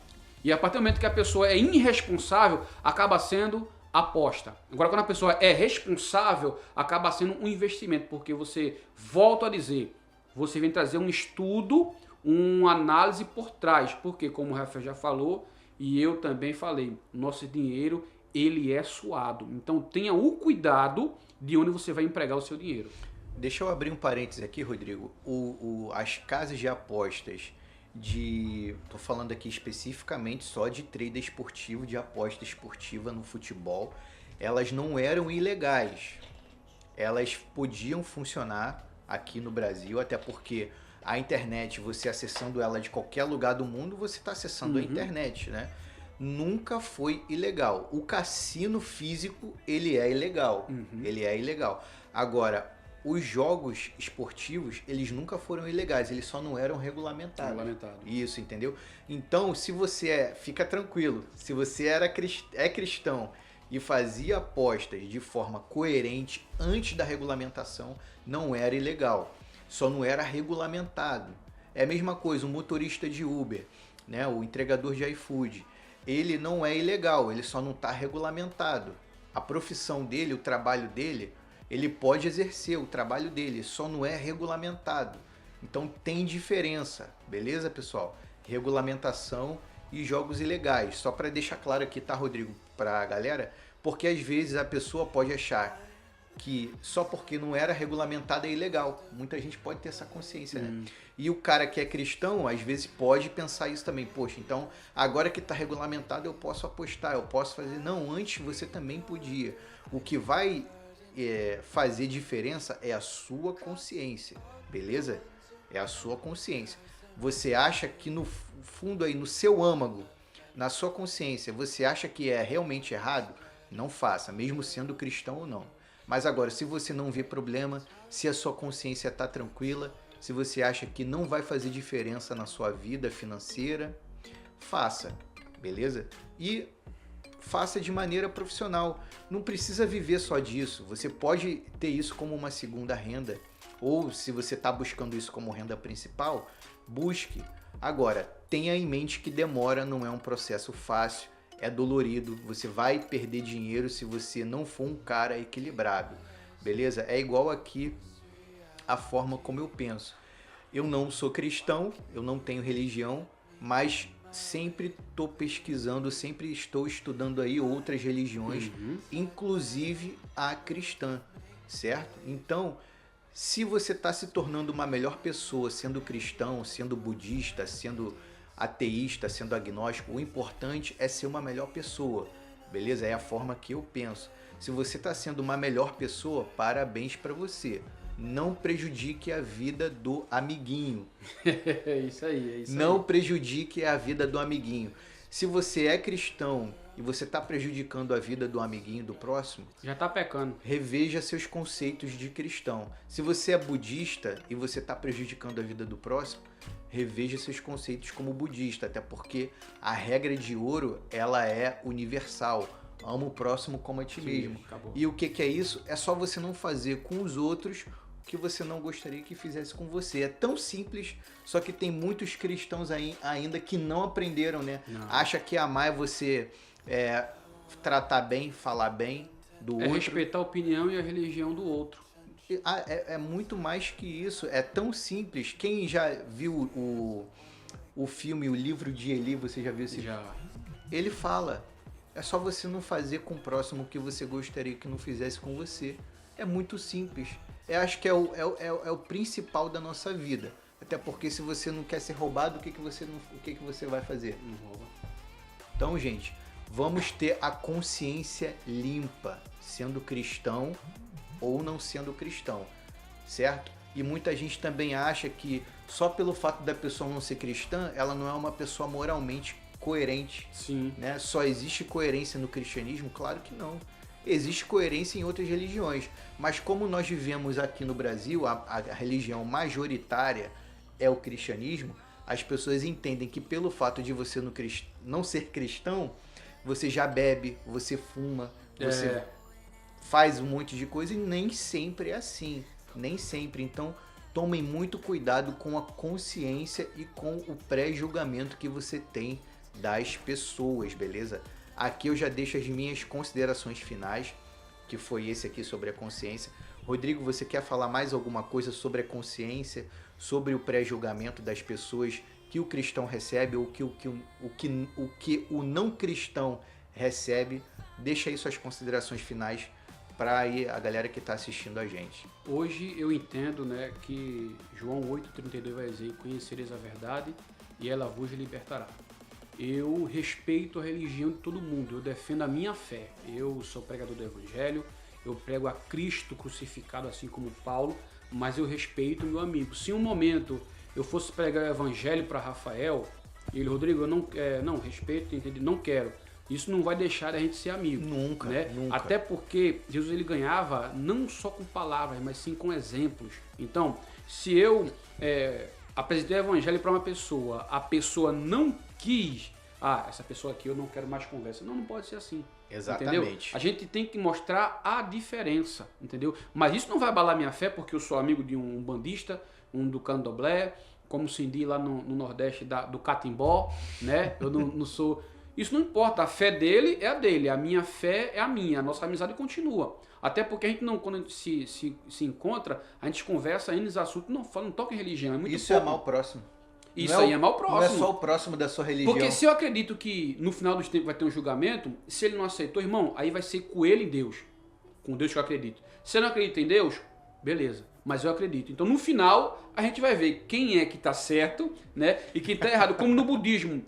Speaker 2: E a partir do momento que a pessoa é irresponsável, acaba sendo aposta. Agora, quando a pessoa é responsável, acaba sendo um investimento, porque você, volto a dizer, você vem trazer um estudo, uma análise por trás, porque como o Rafael já falou, e eu também falei, nosso dinheiro, ele é suado. Então tenha o cuidado de onde você vai empregar o seu dinheiro.
Speaker 1: Deixa eu abrir um parênteses aqui, Rodrigo. As casas de apostas tô falando aqui especificamente só de trader esportivo, de aposta esportiva no futebol, elas não eram ilegais. Elas podiam funcionar aqui no Brasil, até porque a internet, você acessando ela de qualquer lugar do mundo, você está acessando a internet, né? Nunca foi ilegal. O cassino físico, ele é ilegal. Ele é ilegal. Agora, os jogos esportivos, eles nunca foram ilegais, eles só não eram regulamentados. Isso, entendeu? Então, se você fica tranquilo, se você é cristão e fazia apostas de forma coerente antes da regulamentação, não era ilegal. Só não era regulamentado. É a mesma coisa, o motorista de Uber, né? O entregador de iFood. Ele não é ilegal, ele só não está regulamentado. A profissão dele, o trabalho dele, ele pode exercer o trabalho dele, só não é regulamentado. Então tem diferença, beleza, pessoal? Regulamentação e jogos ilegais. Só para deixar claro aqui, tá, Rodrigo, para a galera? Porque às vezes a pessoa pode achar que só porque não era regulamentado é ilegal. Muita gente pode ter essa consciência, né? E o cara que é cristão, às vezes pode pensar isso também. Poxa, então agora que está regulamentado eu posso apostar, eu posso fazer. Não, antes você também podia. O que vai fazer diferença é a sua consciência, beleza? É a sua consciência. Você acha que no fundo aí, no seu âmago, na sua consciência, você acha que é realmente errado? Não faça, mesmo sendo cristão ou não. Mas agora, se você não vê problema, se a sua consciência está tranquila, se você acha que não vai fazer diferença na sua vida financeira, faça, beleza? E faça de maneira profissional. Não precisa viver só disso. Você pode ter isso como uma segunda renda. Ou se você está buscando isso como renda principal, busque. Agora, tenha em mente que demora, não é um processo fácil. É dolorido, você vai perder dinheiro se você não for um cara equilibrado, beleza? É igual aqui a forma como eu penso. Eu não sou cristão, eu não tenho religião, mas sempre estou pesquisando, sempre estou estudando aí outras religiões, inclusive a cristã, certo? Então, se você está se tornando uma melhor pessoa sendo cristão, sendo budista, sendo ateísta, sendo agnóstico, o importante é ser uma melhor pessoa, beleza? É a forma que eu penso. Se você está sendo uma melhor pessoa, parabéns para você. Não prejudique a vida do amiguinho.
Speaker 2: É isso aí.
Speaker 1: Não prejudique a vida do amiguinho. Se você é cristão e você está prejudicando a vida do amiguinho, do próximo,
Speaker 2: já está pecando.
Speaker 1: Reveja seus conceitos de cristão. Se você é budista e você está prejudicando a vida do próximo, reveja seus conceitos como budista, até porque a regra de ouro, ela é universal. Ama o próximo como a ti mesmo.
Speaker 2: Acabou.
Speaker 1: E o que é isso? É só você não fazer com os outros o que você não gostaria que fizesse com você. É tão simples, só que tem muitos cristãos ainda que não aprenderam, né?
Speaker 2: Não.
Speaker 1: Acha que amar é você tratar bem, falar bem do outro.
Speaker 2: Respeitar a opinião e a religião do outro.
Speaker 1: É muito mais que isso, é tão simples. Quem já viu o filme, o livro de Eli, você já viu esse?
Speaker 2: Já.
Speaker 1: Ele fala, é só você não fazer com o próximo o que você gostaria que não fizesse com você. É muito simples. Eu acho que é o principal da nossa vida. Até porque se você não quer ser roubado, o que você vai fazer?
Speaker 2: Não rouba.
Speaker 1: Então, gente, vamos ter a consciência limpa, sendo cristão ou não sendo cristão, certo? E muita gente também acha que só pelo fato da pessoa não ser cristã, ela não é uma pessoa moralmente coerente.
Speaker 2: Sim.
Speaker 1: Né? Só existe coerência no cristianismo? Claro que não. Existe coerência em outras religiões. Mas como nós vivemos aqui no Brasil, a religião majoritária é o cristianismo, as pessoas entendem que pelo fato de você não ser cristão, você já bebe, você fuma, você faz um monte de coisa e nem sempre é assim. Nem sempre. Então, tomem muito cuidado com a consciência e com o pré-julgamento que você tem das pessoas, beleza? Aqui eu já deixo as minhas considerações finais, que foi esse aqui sobre a consciência. Rodrigo, você quer falar mais alguma coisa sobre a consciência, sobre o pré-julgamento das pessoas que o cristão recebe ou que o não cristão recebe? Deixa aí suas considerações finais para a galera que está assistindo a gente.
Speaker 2: Hoje eu entendo, né, que João 8,32 vai dizer: conhecereis a verdade e ela vos libertará. Eu respeito a religião de todo mundo, eu defendo a minha fé. Eu sou pregador do Evangelho, eu prego a Cristo crucificado, assim como Paulo, mas eu respeito o meu amigo. Se um momento eu fosse pregar o Evangelho para Rafael, e ele: Rodrigo, eu não respeito, entendi, não quero. Isso não vai deixar a gente ser amigo.
Speaker 1: Nunca,
Speaker 2: né?
Speaker 1: nunca.
Speaker 2: Até porque Jesus ele ganhava não só com palavras, mas sim com exemplos. Então, se eu apresentei o Evangelho para uma pessoa, a pessoa não quis, essa pessoa aqui eu não quero mais conversa. Não pode ser assim.
Speaker 1: Exatamente.
Speaker 2: Entendeu? A gente tem que mostrar a diferença, entendeu? Mas isso não vai abalar minha fé porque eu sou amigo de um bandista, um do candomblé, como se diz lá no Nordeste do catimbó, né? Eu não sou... Isso não importa, a fé dele é a dele, a minha fé é a minha, a nossa amizade continua. Até porque a gente não, quando a gente se encontra, a gente conversa em assuntos, não toca em religião, é muito
Speaker 1: Isso
Speaker 2: pouco.
Speaker 1: é mal próximo.
Speaker 2: Isso aí é mal próximo.
Speaker 1: Não é só o próximo da sua religião.
Speaker 2: Porque se eu acredito que no final dos tempos vai ter um julgamento, se ele não aceitou, irmão, aí vai ser com ele em Deus. Com Deus que eu acredito. Se eu não acredito em Deus, beleza. Mas eu acredito. Então no final a gente vai ver quem é que está certo, né, e quem está errado. Como no budismo,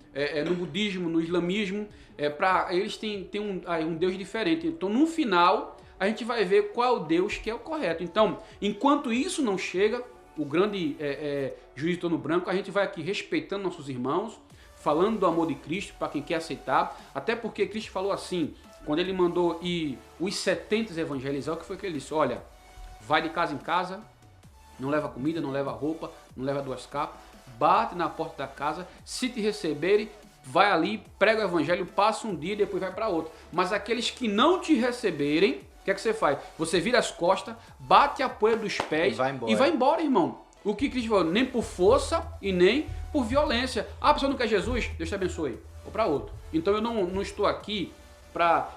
Speaker 2: no islamismo, para eles tem um Deus diferente. Então no final a gente vai ver qual é o Deus que é o correto. Então, enquanto isso não chega, o grande juiz de torno branco, a gente vai aqui respeitando nossos irmãos, falando do amor de Cristo para quem quer aceitar, até porque Cristo falou assim, quando ele mandou ir os 70 evangelizar, o que foi que ele disse? Olha, vai de casa em casa, não leva comida, não leva roupa, não leva 2 capas, bate na porta da casa, se te receberem, vai ali, prega o evangelho, passa um dia e depois vai para outro. Mas aqueles que não te receberem, o que é que você faz? Você vira as costas, bate a poeira dos pés e vai embora, irmão. O que Cristo falou, nem por força e nem por violência. A pessoa não quer Jesus, Deus te abençoe. Vou para outro. Então eu não estou aqui para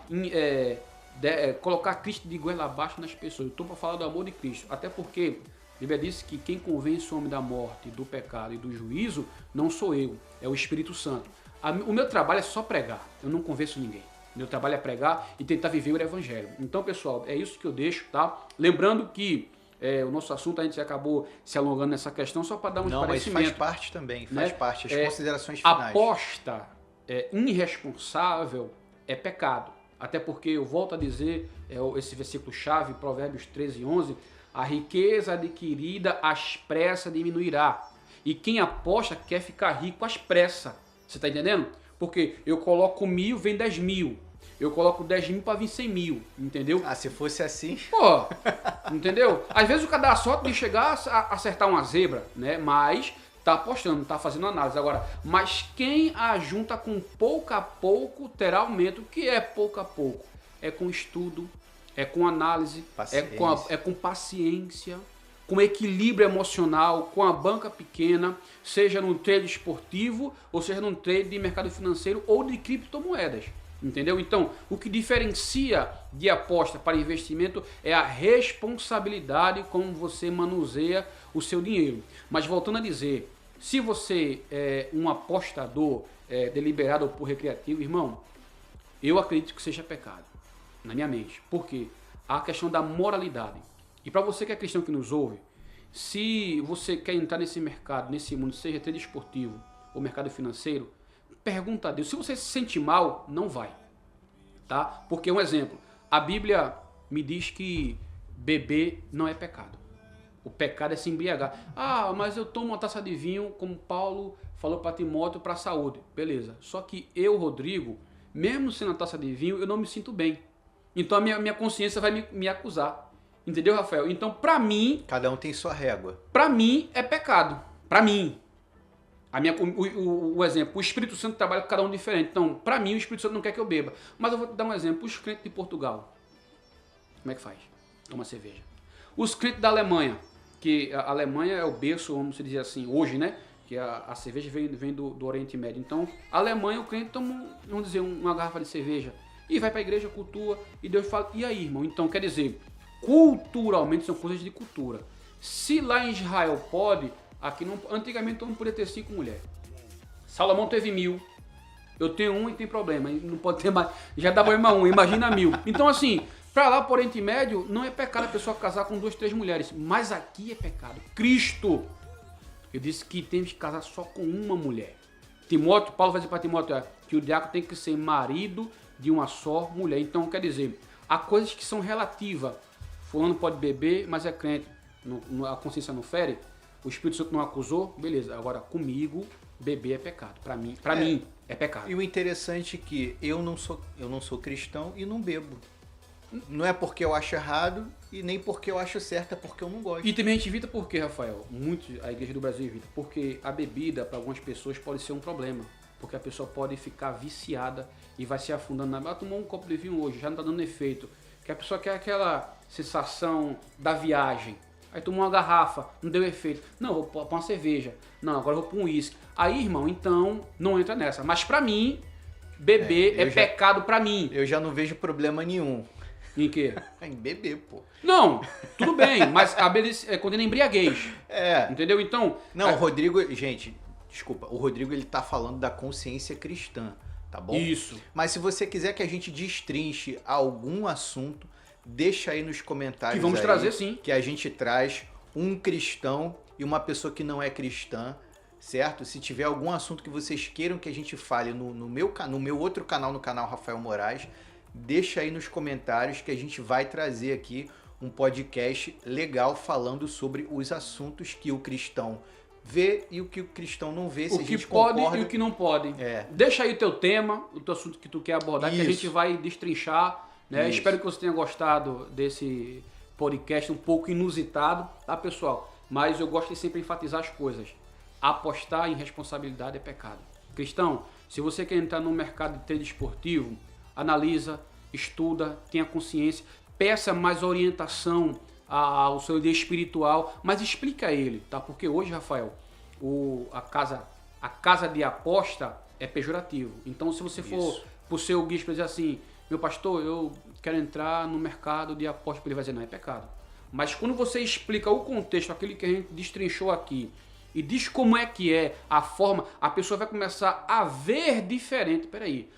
Speaker 2: colocar Cristo de goela abaixo nas pessoas. Eu estou para falar do amor de Cristo. Até porque a Bíblia diz que quem convence o homem da morte, do pecado e do juízo, não sou eu, é o Espírito Santo. O meu trabalho é só pregar, eu não convenço ninguém. Meu trabalho é pregar e tentar viver o Evangelho. Então, pessoal, é isso que eu deixo, tá? Lembrando que o nosso assunto, a gente acabou se alongando nessa questão só para dar um esclarecimento.
Speaker 1: Mas faz parte também, faz parte, as considerações
Speaker 2: finais. Aposta irresponsável é pecado. Até porque, eu volto a dizer, esse versículo-chave, Provérbios 13:11, a riqueza adquirida às pressas diminuirá. E quem aposta quer ficar rico às pressas. Você está entendendo? Porque eu coloco 1.000, vem 10.000. Eu coloco 10.000 para vir 100.000, entendeu?
Speaker 1: Se fosse assim...
Speaker 2: Pô, entendeu? Às vezes o cara dá a sorte de chegar a acertar uma zebra, né? Mas tá apostando, tá fazendo análise. Agora, mas quem ajunta com pouco a pouco terá aumento. O que é pouco a pouco? É com estudo, é com análise, é com paciência, com equilíbrio emocional, com a banca pequena, seja no trade esportivo, ou seja num trade de mercado financeiro ou de criptomoedas. Entendeu? Então, o que diferencia de aposta para investimento é a responsabilidade como você manuseia o seu dinheiro. Mas voltando a dizer, se você é um apostador deliberado ou por recreativo, irmão, eu acredito que seja pecado, na minha mente. Por quê? A questão da moralidade. E para você que é cristão que nos ouve, Se você quer entrar nesse mercado, nesse mundo, seja trader esportivo ou mercado financeiro, pergunta a Deus. Se você se sente mal, não vai. Tá? Porque, um exemplo, a Bíblia me diz que beber não é pecado. O pecado é se embriagar. Ah, mas eu tomo uma taça de vinho, como Paulo falou para Timóteo, para a saúde. Beleza. Só que eu, Rodrigo, mesmo sendo uma taça de vinho, eu não me sinto bem. Então a minha consciência vai me acusar. Entendeu, Rafael? Então, para mim...
Speaker 1: Cada um tem sua régua.
Speaker 2: Para mim, é pecado. Para mim. O exemplo, o Espírito Santo trabalha com cada um diferente. Então, para mim, o Espírito Santo não quer que eu beba. Mas eu vou te dar um exemplo. Os crentes de Portugal, como é que faz? Toma cerveja. Os crentes da Alemanha, que a Alemanha é o berço, vamos dizer assim, hoje, né? Que a cerveja vem do Oriente Médio. Então, a Alemanha, o crente toma, vamos dizer, uma garrafa de cerveja e vai para a igreja, cultua, e Deus fala, e aí, irmão? Então, quer dizer, culturalmente são coisas de cultura. Se lá em Israel pode, aqui não, antigamente não podia ter 5 mulheres. Salomão teve 1000. Eu tenho 1 e tem problema. Não pode ter mais. Já dá problema 1, imagina 1000. Então assim, pra lá por Oriente Médio, não é pecado a pessoa casar com 2, 3 mulheres. Mas aqui é pecado. Cristo, eu disse que temos que casar só com uma mulher. Timóteo, Paulo vai dizer para Timóteo que o diácono tem que ser marido de uma só mulher. Então quer dizer, há coisas que são relativas. Fulano pode beber, mas é crente. A consciência não fere. O Espírito Santo não acusou, beleza. Agora, comigo, beber é pecado. Pra mim é pecado.
Speaker 1: E o interessante é que eu não sou cristão e não bebo. Não é porque eu acho errado e nem porque eu acho certo, é porque eu não gosto.
Speaker 2: E também a gente evita por quê, Rafael? A Igreja do Brasil evita. Porque a bebida, para algumas pessoas, pode ser um problema. Porque a pessoa pode ficar viciada e vai se afundando. Tomou um copo de vinho hoje, já não tá dando efeito. Que a pessoa quer aquela sensação da viagem. Aí tomou uma garrafa, não deu efeito. Não, vou pôr uma cerveja. Não, agora eu vou pôr um uísque. Aí, irmão, então, não entra nessa. Mas pra mim, beber é pecado pra mim.
Speaker 1: Eu já não vejo problema nenhum.
Speaker 2: Em quê?
Speaker 1: Em beber, pô.
Speaker 2: Não, tudo bem, mas a bebida condena embriaguez. Entendeu? Então...
Speaker 1: Não, o Rodrigo... Gente, desculpa. O Rodrigo, ele tá falando da consciência cristã, tá bom?
Speaker 2: Isso.
Speaker 1: Mas se você quiser que a gente destrinche algum assunto, deixa aí nos comentários.
Speaker 2: Que vamos
Speaker 1: aí,
Speaker 2: trazer, sim.
Speaker 1: Que a gente traz um cristão e uma pessoa que não é cristã, certo? Se tiver algum assunto que vocês queiram que a gente fale no meu outro canal, no canal Rafael Moraes, deixa aí nos comentários que a gente vai trazer aqui um podcast legal falando sobre os assuntos que o cristão vê e o que o cristão não vê.
Speaker 2: O que pode e o que não pode. Deixa aí o teu tema, o teu assunto que tu quer abordar, que a gente vai destrinchar. Né? Espero que você tenha gostado desse podcast um pouco inusitado, tá, pessoal? Mas eu gosto de sempre enfatizar as coisas. Apostar em responsabilidade é pecado. Cristão, se você quer entrar no mercado de trade esportivo, analisa, estuda, tenha consciência, peça mais orientação ao seu líder espiritual, mas explica a ele, tá? Porque hoje, Rafael, a casa de aposta é pejorativo. Então, se você for pro seu guia dizer assim, meu pastor, eu quero entrar no mercado de aposta, ele vai dizer, não, é pecado. Mas quando você explica o contexto, aquele que a gente destrinchou aqui, e diz como é que é a forma, a pessoa vai começar a ver diferente. Peraí,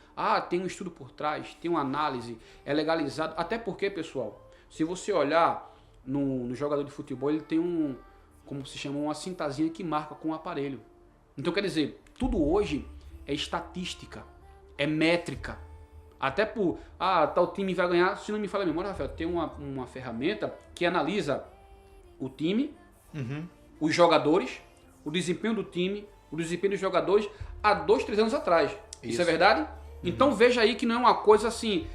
Speaker 2: tem um estudo por trás, tem uma análise, é legalizado. Até porque, pessoal, se você olhar no jogador de futebol, ele tem como se chama, uma cintazinha que marca com o aparelho. Então, quer dizer, tudo hoje é estatística, é métrica. Até por, tal time vai ganhar, se não me falha a memória, Rafael, tem uma ferramenta que analisa o time, os jogadores, o desempenho do time, o desempenho dos jogadores há 2, 3 anos atrás. Isso é verdade? Então veja aí que não é uma coisa assim,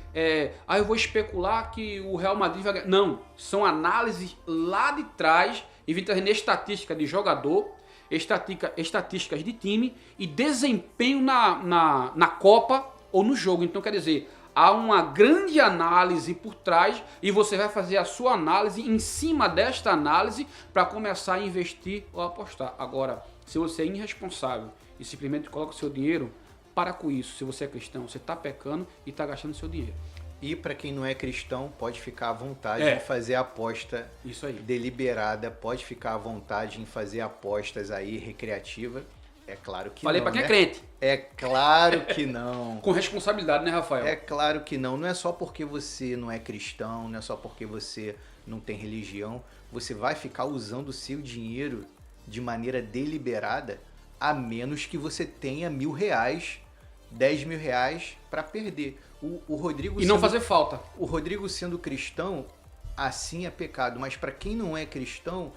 Speaker 2: eu vou especular que o Real Madrid vai ganhar. Não, são análises lá de trás, e vem trazendo estatística de jogador, estatísticas de time e desempenho na Copa ou no jogo. Então quer dizer, há uma grande análise por trás e você vai fazer a sua análise em cima desta análise para começar a investir ou apostar. Agora, se você é irresponsável e simplesmente coloca o seu dinheiro, para com isso. Se você é cristão, você está pecando e está gastando seu dinheiro.
Speaker 1: E para quem não é cristão, pode ficar à vontade em fazer aposta
Speaker 2: isso aí.
Speaker 1: Deliberada, pode ficar à vontade em fazer apostas aí recreativas. É claro que
Speaker 2: Falei
Speaker 1: não,
Speaker 2: pra quem
Speaker 1: né?
Speaker 2: é crente.
Speaker 1: É claro que não.
Speaker 2: Com responsabilidade, né, Rafael?
Speaker 1: É claro que não. Não é só porque você não é cristão, não é só porque você não tem religião. Você vai ficar usando o seu dinheiro de maneira deliberada, a menos que você tenha R$1.000, R$10.000 para perder. O Rodrigo
Speaker 2: E não fazer falta.
Speaker 1: O Rodrigo sendo cristão, assim é pecado. Mas para quem não é cristão,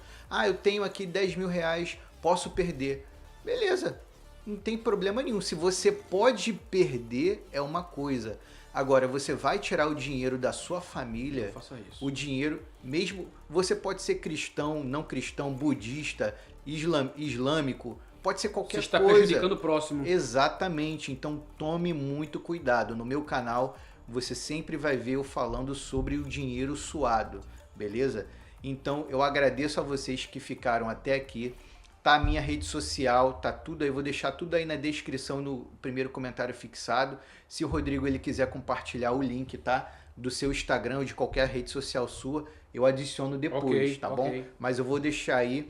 Speaker 1: eu tenho aqui R$10.000, posso perder. Beleza, não tem problema nenhum. Se você pode perder, é uma coisa. Agora, você vai tirar o dinheiro da sua família,
Speaker 2: Não faça isso.
Speaker 1: o dinheiro, mesmo você pode ser cristão, não cristão, budista, islâmico, pode ser qualquer
Speaker 2: Você está
Speaker 1: coisa.
Speaker 2: prejudicando o próximo.
Speaker 1: Exatamente, então tome muito cuidado. No meu canal você sempre vai ver eu falando sobre o dinheiro suado, beleza? Então eu agradeço a vocês que ficaram até aqui. Tá a minha rede social, tá tudo aí, vou deixar tudo aí na descrição no primeiro comentário fixado. Se o Rodrigo ele quiser compartilhar o link, tá? Do seu Instagram ou de qualquer rede social sua, eu adiciono depois,
Speaker 2: Ok,
Speaker 1: tá
Speaker 2: ok.
Speaker 1: bom? Mas eu vou deixar aí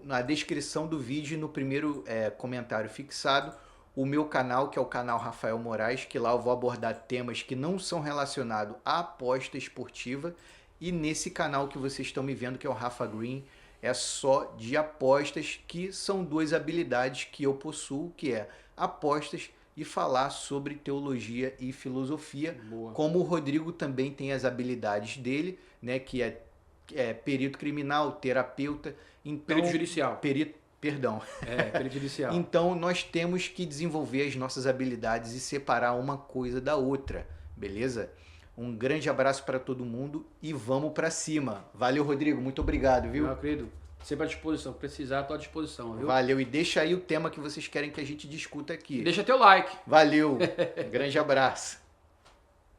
Speaker 1: na descrição do vídeo, no primeiro comentário fixado, o meu canal, que é o canal Rafael Moraes, que lá eu vou abordar temas que não são relacionados à aposta esportiva. E nesse canal que vocês estão me vendo, que é o Rafa Green, é só de apostas, que são duas habilidades que eu possuo, que é apostas e falar sobre teologia e filosofia.
Speaker 2: Boa.
Speaker 1: Como o Rodrigo também tem as habilidades dele, né, que é perito criminal, terapeuta, então
Speaker 2: Perito judicial.
Speaker 1: Perdão.
Speaker 2: Perito judicial.
Speaker 1: Então nós temos que desenvolver as nossas habilidades e separar uma coisa da outra, beleza? Um grande abraço para todo mundo e vamos para cima. Valeu, Rodrigo, muito obrigado, viu?
Speaker 2: Meu querido, sempre à disposição. Precisar, estou à disposição, viu?
Speaker 1: Valeu, e deixa aí o tema que vocês querem que a gente discuta aqui.
Speaker 2: E deixa teu like.
Speaker 1: Valeu, um grande abraço.